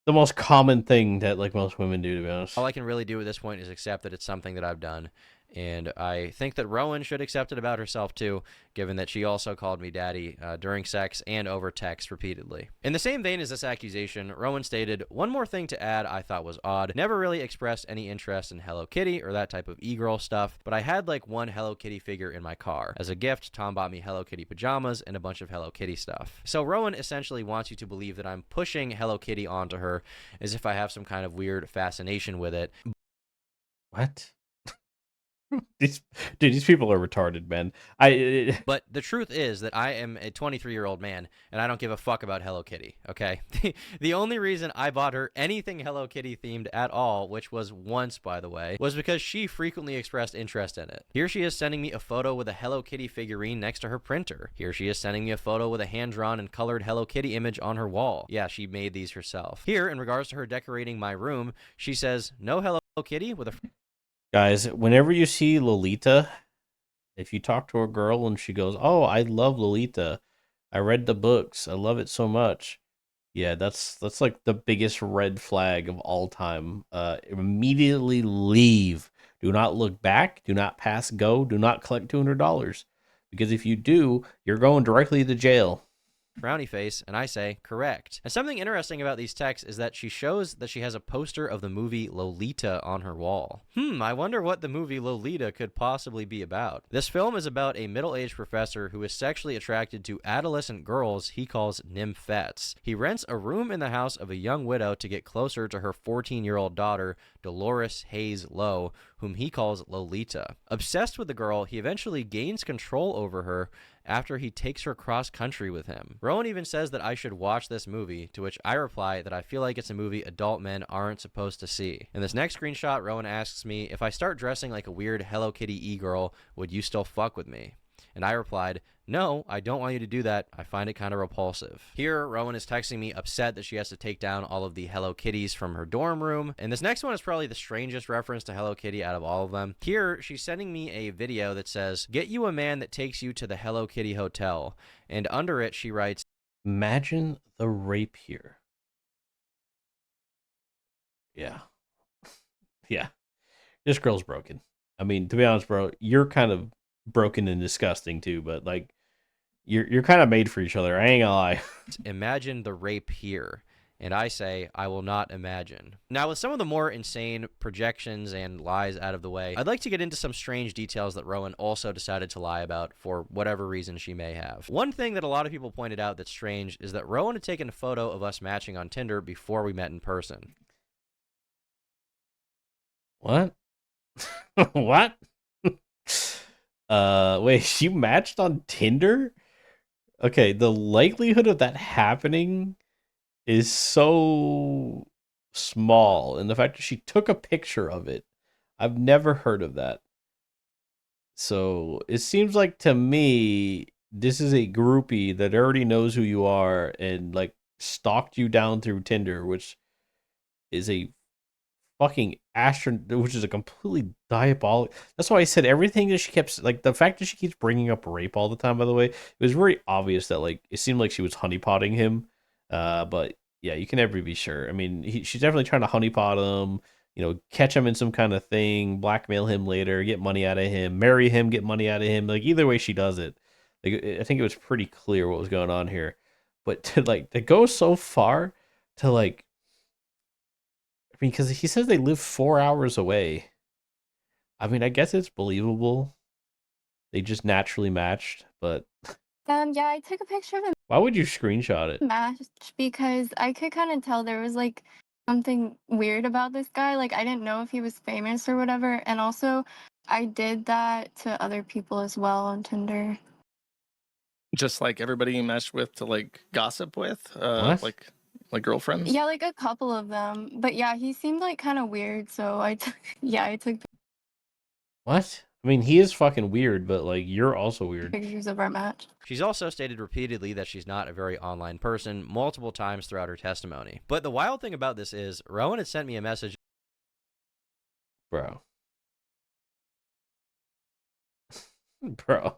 A: the most common thing that like most women do, to be honest.
B: All I can really do at this point is accept that it's something that I've done. And I think that Rowan should accept it about herself too, given that she also called me daddy during sex and over text repeatedly. In the same vein as this accusation, Rowan stated, "One more thing to add I thought was odd. Never really expressed any interest in Hello Kitty or that type of e-girl stuff, but I had like one Hello Kitty figure in my car. As a gift, Tom bought me Hello Kitty pajamas and a bunch of Hello Kitty stuff." So Rowan essentially wants you to believe that I'm pushing Hello Kitty onto her as if I have some kind of weird fascination with it.
A: What? These people are retarded, man.
B: But the truth is that I am a 23-year-old man, and I don't give a fuck about Hello Kitty, okay? The only reason I bought her anything Hello Kitty themed at all, which was once, by the way, was because she frequently expressed interest in it. Here she is sending me a photo with a Hello Kitty figurine next to her printer. Here she is sending me a photo with a hand-drawn and colored Hello Kitty image on her wall. Yeah, she made these herself. Here, in regards to her decorating my room, she says, "No Hello Kitty," with a
A: Guys, whenever you see Lolita, if you talk to a girl and she goes, "Oh, I love Lolita. I read the books. I love it so much." Yeah, that's like the biggest red flag of all time. Immediately leave. Do not look back. Do not pass go. Do not collect $200 because if you do, you're going directly to jail.
B: frowny face, and I say, correct. And something interesting about these texts is that she shows that she has a poster of the movie Lolita on her wall. I wonder what the movie Lolita could possibly be about. This film is about a middle-aged professor who is sexually attracted to adolescent girls he calls nymphettes. He rents a room in the house of a young widow to get closer to her 14-year-old daughter, Dolores Hayes Lowe, whom he calls Lolita. Obsessed with the girl, he eventually gains control over her after he takes her cross-country with him. Rowan even says that I should watch this movie, to which I reply that I feel like it's a movie adult men aren't supposed to see. In this next screenshot, Rowan asks me, if I start dressing like a weird Hello Kitty e-girl, would you still fuck with me? And I replied, no, I don't want you to do that. I find it kind of repulsive. Here, Rowan is texting me upset that she has to take down all of the Hello Kitties from her dorm room. And this next one is probably the strangest reference to Hello Kitty out of all of them. Here, she's sending me a video that says, "Get you a man that takes you to the Hello Kitty hotel." And under it, she writes,
A: "Imagine the rape here." Yeah. Yeah. This girl's broken. I mean, to be honest, bro, you're kind of broken and disgusting too, but like you're kind of made for each other. I ain't gonna lie.
B: "Imagine the rape here." And I say, I will not imagine. Now, with some of the more insane projections and lies out of the way, I'd like to get into some strange details that Rowan also decided to lie about for whatever reason she may have. One thing that a lot of people pointed out that's strange is that Rowan had taken a photo of us matching on Tinder before we met in person.
A: What? What? Wait, you matched on Tinder? Okay, the likelihood of that happening is so small, and the fact that she took a picture of it, I've never heard of that. So it seems like to me this is a groupie that already knows who you are and like stalked you down through Tinder, which is a fucking which is a completely diabolical. That's why I said everything that she kept, like the fact that she keeps bringing up rape all the time. By the way, it was very obvious that like it seemed like she was honeypotting him. But yeah, you can never be sure. I mean, she's definitely trying to honeypot him. You know, catch him in some kind of thing, blackmail him later, get money out of him, marry him, get money out of him. Like either way she does it. Like I think it was pretty clear what was going on here. But to go so far to like, I mean, because he says they live 4 hours away. I mean, I guess it's believable. They just naturally matched, but
D: Yeah, I took a picture of
A: why would you screenshot it?
D: a match because I could kind of tell there was like something weird about this guy. Like I didn't know if he was famous or whatever. And also, I did that to other people as well on Tinder.
C: Just like everybody you meshed with to like gossip with,
A: What?
C: like girlfriends.
D: Yeah, like a couple of them. But yeah, he seemed like kind of weird. So I took
A: What? I mean, he is fucking weird, but like you're also weird.
D: pictures of our match.
B: She's also stated repeatedly that she's not a very online person multiple times throughout her testimony. But the wild thing about this is, Rowan had sent me a message.
A: Bro. Bro.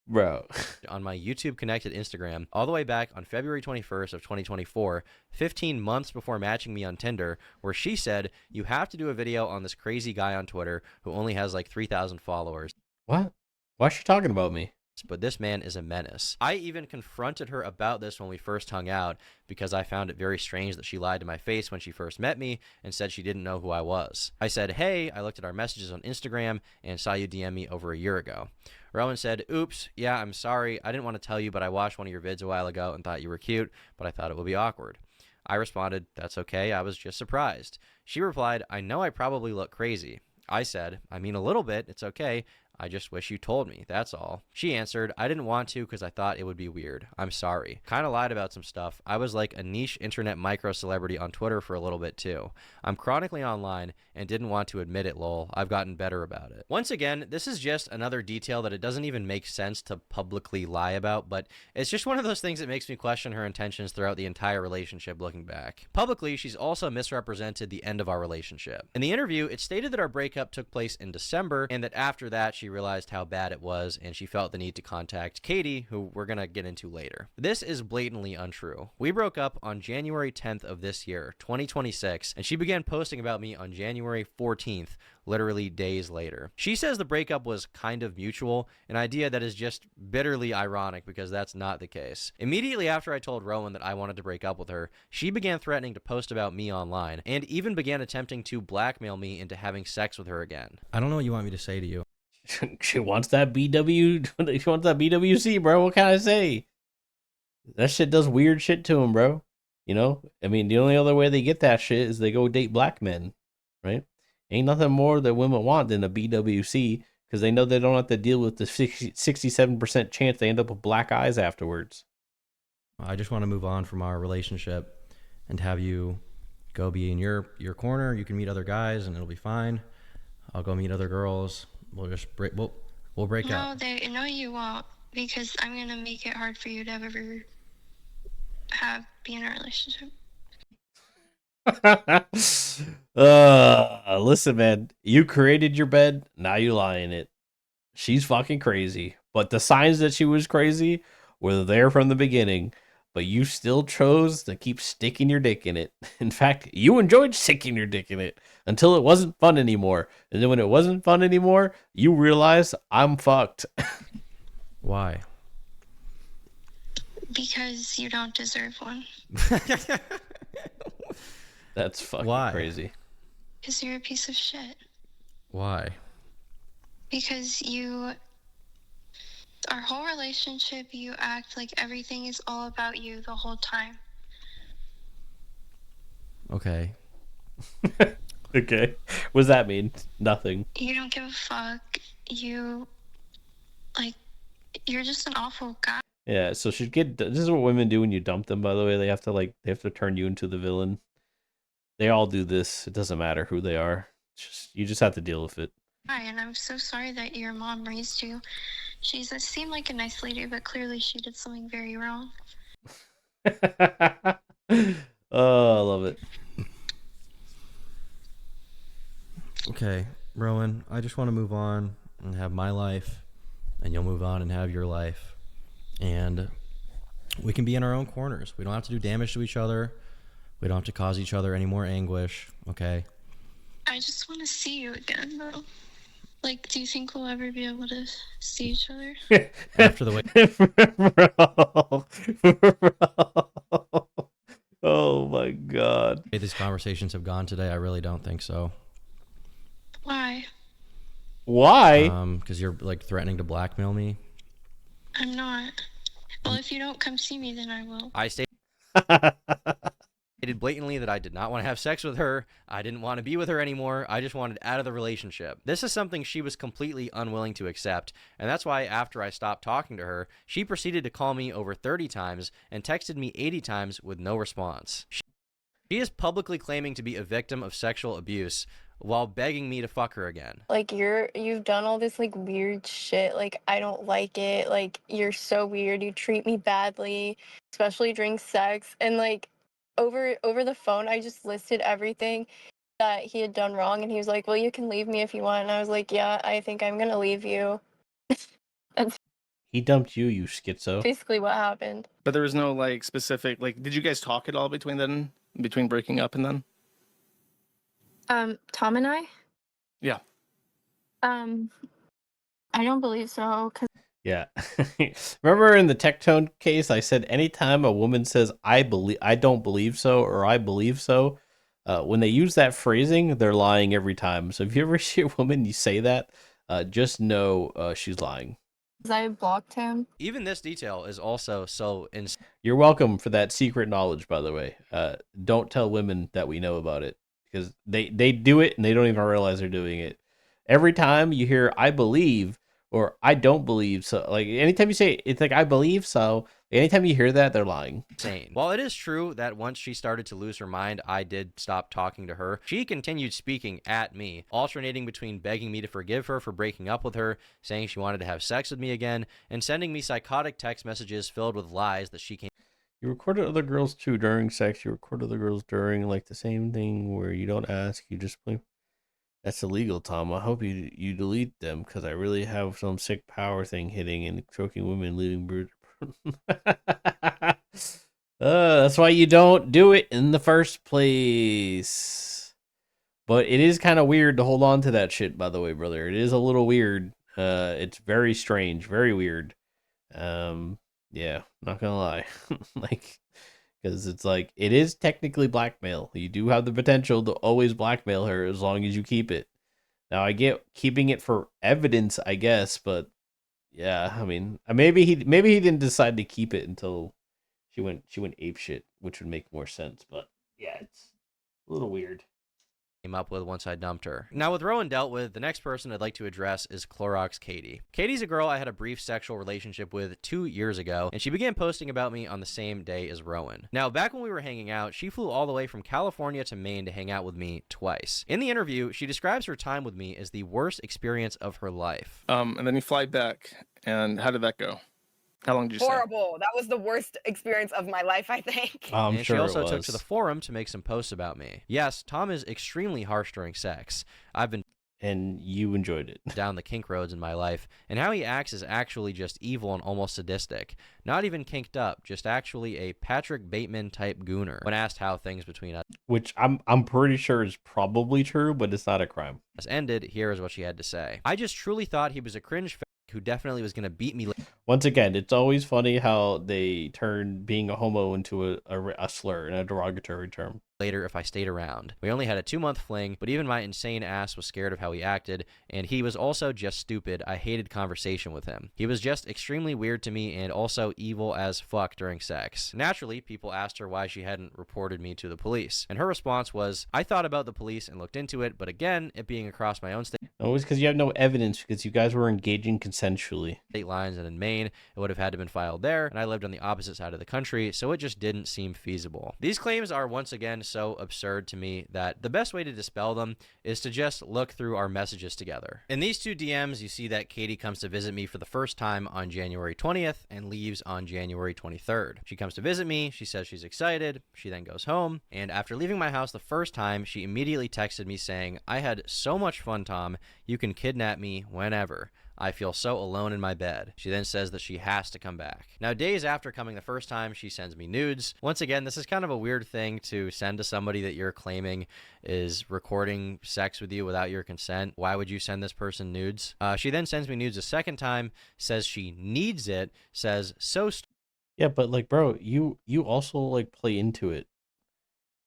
A: Bro.
B: on my YouTube connected Instagram all the way back on February 21st of 2024, 15 months before matching me on Tinder, where she said, "You have to do a video on this crazy guy on Twitter who only has like 3,000 followers.
A: What? Why is she talking about me?
B: But this man is a menace." I even confronted her about this when we first hung out because I found it very strange that she lied to my face when she first met me and said she didn't know who I was. I said, "Hey, I looked at our messages on Instagram and saw you DM me over a year ago." Rowan said, "Oops, yeah, I'm sorry. I didn't want to tell you, but I watched one of your vids a while ago and thought you were cute, but I thought it would be awkward." I responded, "That's okay. I was just surprised." She replied, "I know I probably look crazy." I said, "I mean, a little bit. It's okay. I just wish you told me, that's all." She answered, "I didn't want to because I thought it would be weird. I'm sorry." Kind of lied about some stuff. I was like a niche internet micro celebrity on Twitter for a little bit too. I'm chronically online and didn't want to admit it, lol. I've gotten better about it. Once again, this is just another detail that it doesn't even make sense to publicly lie about, but it's just one of those things that makes me question her intentions throughout the entire relationship looking back. Publicly, she's also misrepresented the end of our relationship. In the interview, it stated that our breakup took place in December and that after that she realized how bad it was and she felt the need to contact Katie, who we're gonna get into later. This is blatantly untrue. We broke up on January 10th of this year, 2026, and she began posting about me on January 14th, literally days later. She says the breakup was kind of mutual, an idea that is just bitterly ironic because that's not the case. Immediately after I told Rowan that I wanted to break up with her, she began threatening to post about me online and even began attempting to blackmail me into having sex with her again. I don't know what you want me to say to you.
A: She wants that BW. She wants that BWC, bro. What can I say? That shit does weird shit to him, bro. You know? I mean, the only other way they get that shit is they go date black men, right? Ain't nothing more that women want than a BWC because they know they don't have to deal with the 67% chance they end up with black eyes afterwards.
B: I just want to move on from our relationship and have you go be in your corner. You can meet other guys and it'll be fine. I'll go meet other girls. We'll just we'll break up.
D: No, you won't, because I'm gonna make it hard for you to ever be in a relationship.
A: Listen, man. You created your bed. Now you lie in it. She's fucking crazy. But the signs that she was crazy were there from the beginning. But you still chose to keep sticking your dick in it. In fact, you enjoyed sticking your dick in it until it wasn't fun anymore. And then when it wasn't fun anymore, you realized I'm fucked.
B: Why?
D: Because you don't deserve one.
A: That's fucking
B: Why?
A: crazy.
D: Because you're a piece of shit.
B: Why?
D: Because our whole relationship, you act like everything is all about you the whole time.
B: Okay.
A: Okay. What does that mean? Nothing.
D: You don't give a fuck. You're just an awful guy.
A: Yeah, so this is what women do when you dump them, by the way. They have to turn you into the villain. They all do this. It doesn't matter who they are. You just have to deal with it.
D: Hi, and I'm so sorry that your mom raised you. She seemed like a nice lady, but clearly she did something very wrong.
A: Oh, I love it.
B: Okay, Rowan, I just want to move on and have my life, and you'll move on and have your life. And we can be in our own corners. We don't have to do damage to each other. We don't have to cause each other any more anguish, okay?
D: I just want to see you again, though. Like, do you think we'll ever be able to see each other?
B: After the way...
A: Oh my god.
B: these conversations have gone today, I really don't think so.
D: Why?
A: Why?
B: Because you're, like, threatening to blackmail me.
D: I'm not. Well, if you don't come see me, then I will.
B: I stated blatantly that I did not want to have sex with her. I didn't want to be with her anymore. I just wanted out of the relationship. This is something she was completely unwilling to accept, and that's why after I stopped talking to her, she proceeded to call me over 30 times and texted me 80 times with no response. She is publicly claiming to be a victim of sexual abuse while begging me to fuck her again.
D: Like, you've done all this, like, weird shit. Like, I don't like it. Like, you're so weird. You treat me badly, especially during sex. And, like, over the phone, I just listed everything that he had done wrong. And he was like, well, you can leave me if you want. And I was like, yeah, I think I'm going to leave you.
A: He dumped you, you schizo.
D: Basically what happened.
C: But there was no like specific like. Did you guys talk at all between breaking up and then?
D: Tom and I?
C: Yeah.
D: Um, I don't believe so. Cause
A: Yeah. Remember in the Tectone case, I said anytime a woman says I don't believe so, or I believe so, when they use that phrasing, they're lying every time. So if you ever see a woman you say that, just know she's lying.
D: I blocked him.
B: Even this detail is also so insane.
A: You're welcome for that secret knowledge, by the way. Don't tell women that we know about it, because they do it and they don't even realize they're doing it. Every time you hear I believe or I don't believe so, like anytime you say it's like I believe so, anytime you hear that, they're lying.
B: While it is true that once she started to lose her mind, I did stop talking to her, she continued speaking at me, alternating between begging me to forgive her for breaking up with her, saying she wanted to have sex with me again, and sending me psychotic text messages filled with lies that she came.
A: You recorded other girls too during sex. You record other girls during like the same thing where you don't ask, you just play. That's illegal, Tom. I hope you delete them, because I really have some sick power thing hitting and choking women, leaving brood. That's why you don't do it in the first place. But it is kind of weird to hold on to that shit, by the way, brother. It is a little weird. It's very strange, very weird. Yeah, not gonna lie. Like, because it's like, it is technically blackmail. You do have the potential to always blackmail her as long as you keep it. Now, I get keeping it for evidence, I guess, but yeah, I mean, maybe he didn't decide to keep it until she went ape shit, which would make more sense. But yeah, it's a little weird.
B: Up with once I dumped her. Now, with Rowan dealt with, the next person I'd like to address is Clorox Katie. Katie's a girl I had a brief sexual relationship with 2 years ago, and she began posting about me on the same day as Rowan. Now, back when we were hanging out, she flew all the way from California to Maine to hang out with me twice. In the interview, she describes her time with me as the worst experience of her life.
C: And then you fly back, and how did that go? How long did you stay?
E: Horrible. That was the worst experience of my life, I think.
A: I'm
B: And
A: sure
B: she also
A: it
B: took
A: was.
B: to the forum to make some posts about me. Yes, Tom is extremely harsh during sex. I've been
A: And you enjoyed it.
B: down the kink roads in my life, and how he acts is actually just evil and almost sadistic. Not even kinked up, just actually a Patrick Bateman type gooner. When asked how things between us
A: Which I'm pretty sure is probably true, but it's not a crime.
B: ended, here is what she had to say. I just truly thought he was a cringe fag who definitely was going to beat me
A: Once again, it's always funny how they turn being a homo into a slur and a derogatory term.
B: later if I stayed around. We only had a 2-month fling, but even my insane ass was scared of how he acted, and he was also just stupid. I hated conversation with him. He was just extremely weird to me and also evil as fuck during sex. Naturally, people asked her why she hadn't reported me to the police, and her response was, I thought about the police and looked into it, but again, it being across my own state
A: Always because you have no evidence, because you guys were engaging consensually.
B: lines and in Maine, it would have had to been filed there, and I lived on the opposite side of the country, so it just didn't seem feasible. These claims are once again so absurd to me that the best way to dispel them is to just look through our messages together. In these two DMs, you see that Katie comes to visit me for the first time on January 20th and leaves on January 23rd. She comes to visit me, she says she's excited, she then goes home, and after leaving my house the first time, she immediately texted me saying, I had so much fun, Tom, you can kidnap me whenever. I feel so alone in my bed. She then says that she has to come back. Now, days after coming the first time, she sends me nudes. Once again, this is kind of a weird thing to send to somebody that you're claiming is recording sex with you without your consent. Why would you send this person nudes? She then sends me nudes a second time, says she needs it, says
A: Yeah, but like, bro, you also like play into it.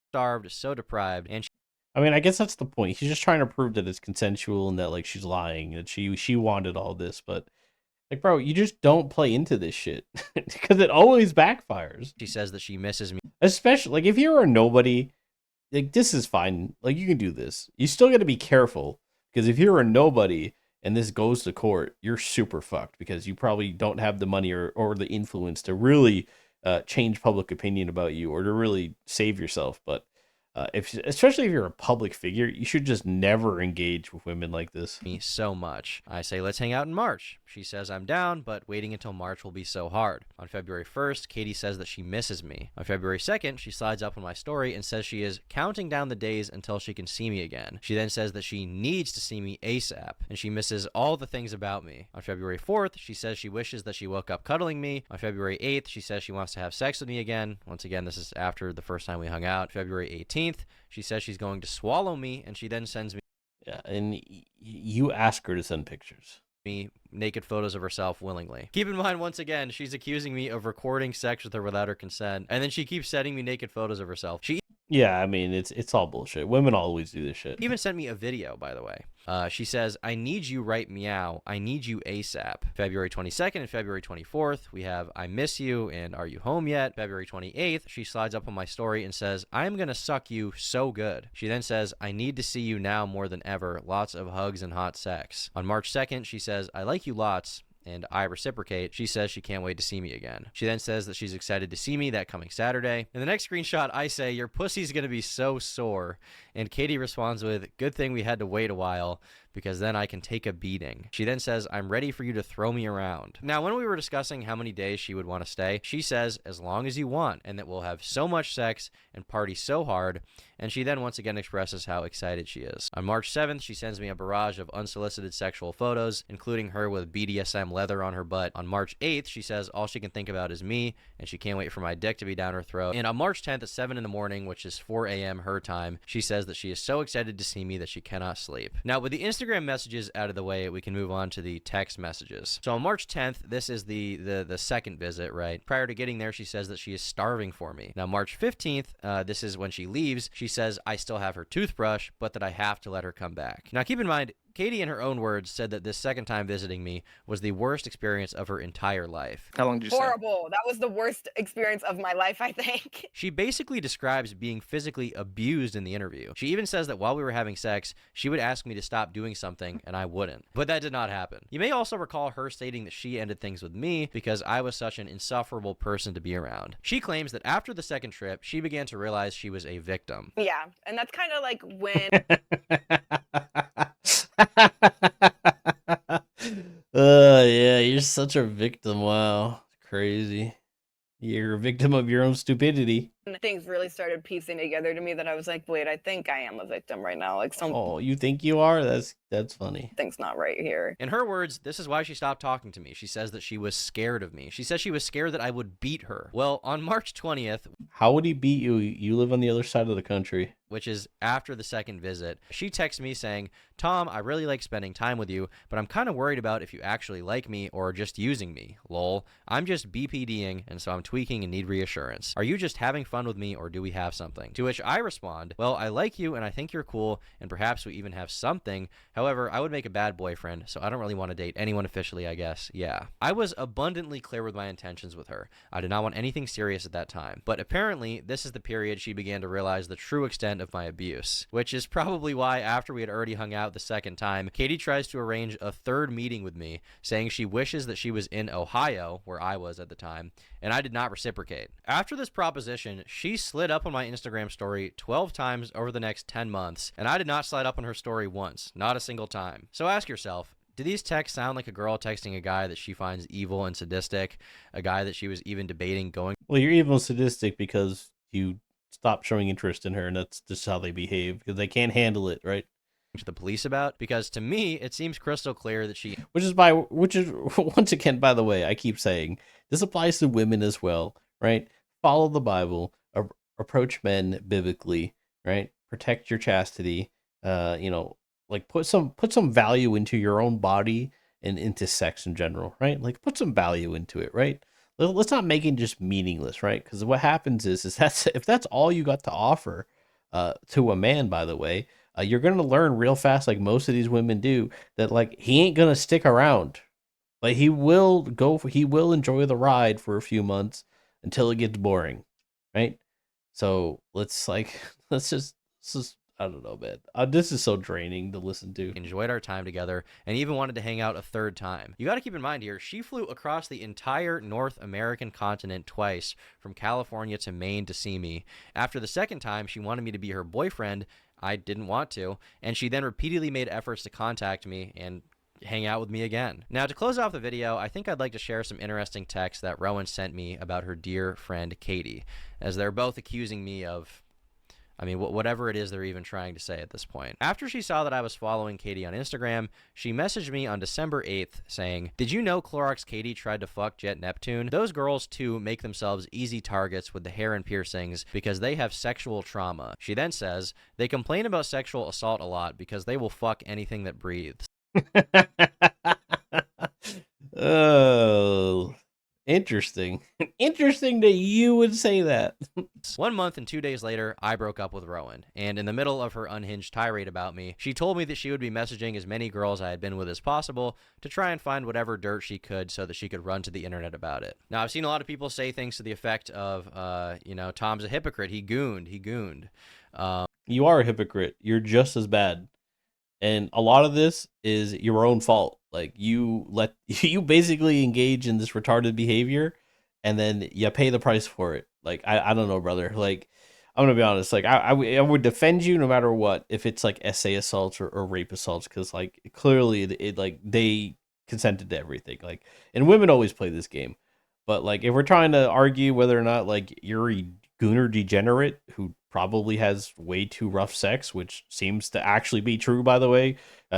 B: starved, so deprived, and
A: I mean, I guess that's the point. He's just trying to prove that it's consensual and that like she's lying, that she wanted all this, but like, bro, you just don't play into this shit because it always backfires.
B: she says that she misses me.
A: Especially like if you're a nobody, like this is fine. Like you can do this. You still got to be careful, because if you're a nobody and this goes to court, you're super fucked, because you probably don't have the money or the influence to really change public opinion about you or to really save yourself. But Especially if you're a public figure, you should just never engage with women like this.
B: Me so much. I say, let's hang out in March. She says I'm down, but waiting until March will be so hard. On February 1st, Katie says that she misses me. On February 2nd, she slides up on my story and says she is counting down the days until she can see me again. She then says that she needs to see me ASAP, and she misses all the things about me. On February 4th, she says she wishes that she woke up cuddling me. On February 8th, she says she wants to have sex with me again. Once again, this is after the first time we hung out. February 18th, she says she's going to swallow me, and she then sends me
A: Yeah, and you ask her to send pictures.
B: Naked photos of herself willingly. Keep in mind, once again, she's accusing me of recording sex with her without her consent, and then she keeps sending me naked photos of herself. She
A: Yeah, I mean, it's all bullshit. Women always do this shit.
B: even sent me a video, by the way. She says, I need you right meow. I need you ASAP. February 22nd and February 24th, we have I miss you and are you home yet? February 28th, she slides up on my story and says, I'm gonna suck you so good. She then says, I need to see you now more than ever. Lots of hugs and hot sex. On March 2nd, she says, I like you lots. And I reciprocate. She says she can't wait to see me again. She then says that she's excited to see me that coming Saturday. In the next screenshot, I say, your pussy's gonna be so sore. And Katie responds with, good thing we had to wait a while, because then I can take a beating. She then says, I'm ready for you to throw me around. Now, when we were discussing how many days she would want to stay, she says, as long as you want, and that we'll have so much sex and party so hard. And she then once again expresses how excited she is. On March 7th, she sends me a barrage of unsolicited sexual photos, including her with BDSM leather on her butt. On March 8th, she says all she can think about is me, and she can't wait for my dick to be down her throat. And on March 10th at 7 in the morning, which is 4 a.m. her time, she says that she is so excited to see me that she cannot sleep. Now, with the Instagram messages out of the way, we can move on to the text messages. So on March 10th, this is the second visit, right? Prior to getting there, she says that she is starving for me. Now, March 15th, this is when she leaves. She says I still have her toothbrush, but that I have to let her come back. Now, keep in mind, Katie, in her own words, said that this second time visiting me was the worst experience of her entire life.
C: How long did you say?
E: Horrible. That was the worst experience of my life, I think.
B: She basically describes being physically abused in the interview. She even says that while we were having sex, she would ask me to stop doing something, and I wouldn't. But that did not happen. You may also recall her stating that she ended things with me because I was such an insufferable person to be around. She claims that after the second trip, she began to realize she was a victim.
E: Yeah, and that's kind of like when
A: Yeah, you're such a victim. Wow. Crazy. You're a victim of your own stupidity.
E: things really started piecing together to me that I was like, wait, I think I am a victim right now. Like
A: Oh, you think you are? That's funny.
E: something's not right here.
B: In her words, this is why she stopped talking to me. She says that she was scared of me. She says she was scared that I would beat her. Well, on March 20th,
A: How would he beat you? You live on the other side of the country.
B: which is after the second visit, she texts me saying, Tom, I really like spending time with you, but I'm kind of worried about if you actually like me or are just using me. Lol. I'm just BPDing, and so I'm tweaking and need reassurance. Are you just having fun with me or do we have something? To which I respond, well, I like you and I think you're cool and perhaps we even have something. However, I would make a bad boyfriend, so I don't really want to date anyone officially, I guess. Yeah. I was abundantly clear with my intentions with her. I did not want anything serious at that time. But apparently, this is the period she began to realize the true extent of my abuse, which is probably why after we had already hung out the second time, Katie tries to arrange a third meeting with me, saying she wishes that she was in Ohio, where I was at the time, and I did not reciprocate. After this proposition, she slid up on my Instagram story 12 times over the next 10 months, and I did not slide up on her story once, not a single time. So ask yourself, do these texts sound like a girl texting a guy that she finds evil and sadistic, a guy that she was even debating going
A: Well, you're evil and sadistic because you stop showing interest in her, and that's just how they behave because they can't handle it, right?
B: to the police about? Because to me, it seems crystal clear that she
A: Which is once again, by the way, I keep saying this applies to women as well, right? Follow the Bible, approach men biblically, right? Protect your chastity, like put some value into your own body and into sex in general, right? Like put some value into it, right? Let's not make it just meaningless, right? Because what happens is that's if that's all you got to offer to a man, by the way, you're gonna learn real fast, like most of these women do, that like he ain't gonna stick around. Like he will enjoy the ride for a few months until it gets boring, right? So let's just I don't know, man. This is so draining to listen to.
B: Enjoyed our time together, and even wanted to hang out a third time. You got to keep in mind here, she flew across the entire North American continent twice, from California to Maine to see me. After the second time, she wanted me to be her boyfriend. I didn't want to, and she then repeatedly made efforts to contact me and hang out with me again. Now, to close off the video, I think I'd like to share some interesting text that Rowan sent me about her dear friend Katie, as they're both accusing me of, I mean, whatever it is they're even trying to say at this point. After she saw that I was following Katie on Instagram, she messaged me on December 8th saying, "Did you know Clorox Katie tried to fuck Jet Neptune? Those girls too make themselves easy targets with the hair and piercings because they have sexual trauma." She then says, "They complain about sexual assault a lot because they will fuck anything that breathes."
A: Oh, interesting. Interesting that you would say that.
B: 1 month and 2 days later, I broke up with Rowan, and in the middle of her unhinged tirade about me, she told me that she would be messaging as many girls I had been with as possible to try and find whatever dirt she could so that she could run to the internet about it. Now, I've seen a lot of people say things to the effect of, Tom's a hypocrite. He gooned.
A: You are a hypocrite. You're just as bad. And a lot of this is your own fault. Like you basically engage in this retarded behavior, and then you pay the price for it. Like I don't know, brother. Like I'm gonna be honest. Like I would defend you no matter what if it's like essay assaults or rape assaults, because like clearly it like they consented to everything. Like, and women always play this game. But like if we're trying to argue whether or not like you're a gooner degenerate who probably has way too rough sex, which seems to actually be true, by the way,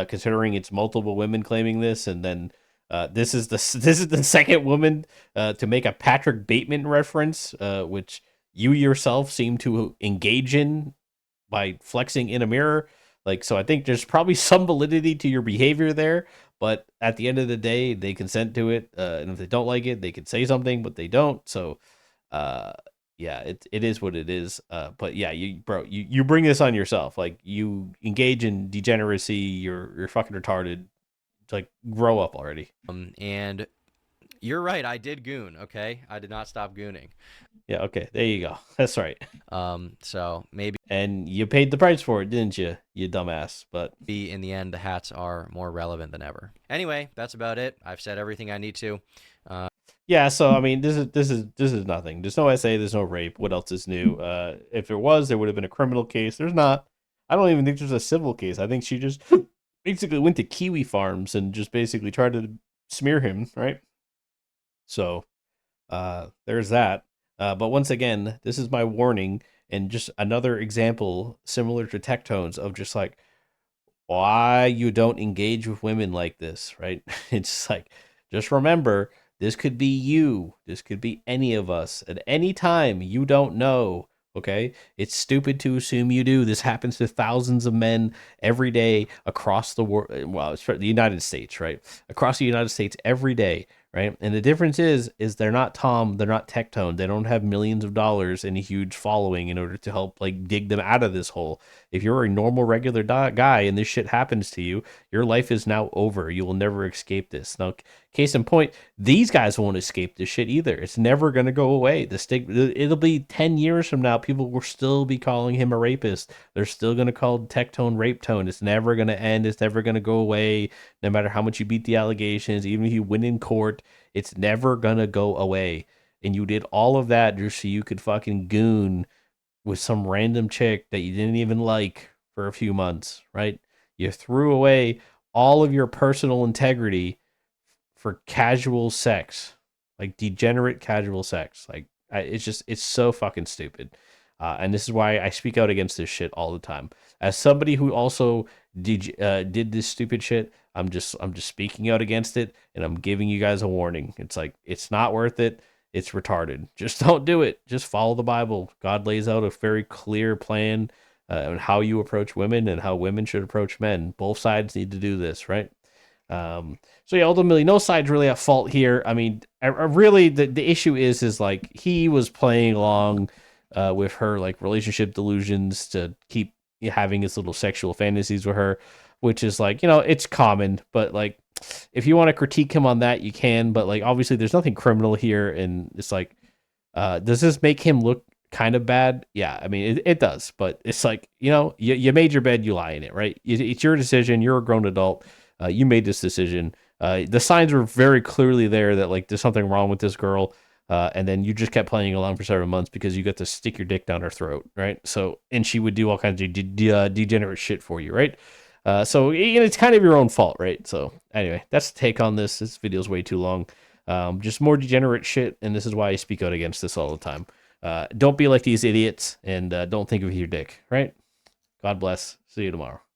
A: considering it's multiple women claiming this, and then this is the second woman to make a Patrick Bateman reference, which you yourself seem to engage in by flexing in a mirror. Like, so I think there's probably some validity to your behavior there, but at the end of the day, they consent to it, and if they don't like it, they can say something, but they don't. So, yeah, it is what it is. But yeah, you bring this on yourself. Like you engage in degeneracy. You're fucking retarded. Like grow up already.
B: And you're right. I did goon. Okay, I did not stop gooning.
A: Yeah. Okay. There you go. That's right.
B: So maybe.
A: And you paid the price for it, didn't you? You dumbass. But
B: in the end, the hats are more relevant than ever. Anyway, that's about it. I've said everything I need to.
A: Yeah, so I mean, this is nothing. There's no SA, there's no rape. What else is new? If there was, there would have been a criminal case. There's not. I don't even think there's a civil case. I think she just basically went to Kiwi Farms and just basically tried to smear him, right? So, there's that. But once again, this is my warning and just another example similar to Tectones of just like why you don't engage with women like this, right? It's like, just remember, this could be you. This could be any of us at any time. You don't know. Okay. It's stupid to assume you do. This happens to thousands of men every day across the world. Well, it's the United States, right? Across the United States every day. Right. And the difference is they're not Tom. They're not Tectone. They don't have millions of dollars and a huge following in order to help like dig them out of this hole. If you're a normal, regular guy and this shit happens to you, your life is now over. You will never escape this. Now, case in point, these guys won't escape this shit either. It's never going to go away. It'll be 10 years from now. People will still be calling him a rapist. They're still going to call Tectone rape tone. It's never going to end. It's never going to go away. No matter how much you beat the allegations, even if you win in court, it's never going to go away. And you did all of that just so you could fucking goon with some random chick that you didn't even like for a few months, right? You threw away all of your personal integrity for casual sex, like degenerate casual sex. Like it's so fucking stupid. And this is why I speak out against this shit all the time. As somebody who also did this stupid shit, I'm just speaking out against it, and I'm giving you guys a warning. It's like, it's not worth it. It's retarded. Just don't do it. Just follow the Bible. God lays out a very clear plan on how you approach women and how women should approach men. Both sides need to do this, right? So yeah, ultimately, no side's really at fault here. I mean, really, the issue is like he was playing along with her like relationship delusions to keep having his little sexual fantasies with her, which is like, it's common, but like, if you want to critique him on that, you can, but like, obviously there's nothing criminal here. And it's like, does this make him look kind of bad? Yeah, I mean, it does, but it's like, you made your bed, you lie in it, right? It's your decision. You're a grown adult. You made this decision. The signs were very clearly there that like there's something wrong with this girl. And then you just kept playing along for several months because you got to stick your dick down her throat, right? So, and she would do all kinds of degenerate shit for you, right? So it's kind of your own fault, right? So anyway, that's the take on this. This video's way too long. Just more degenerate shit, and this is why I speak out against this all the time. Don't be like these idiots, and don't think of your dick, right? God bless. See you tomorrow.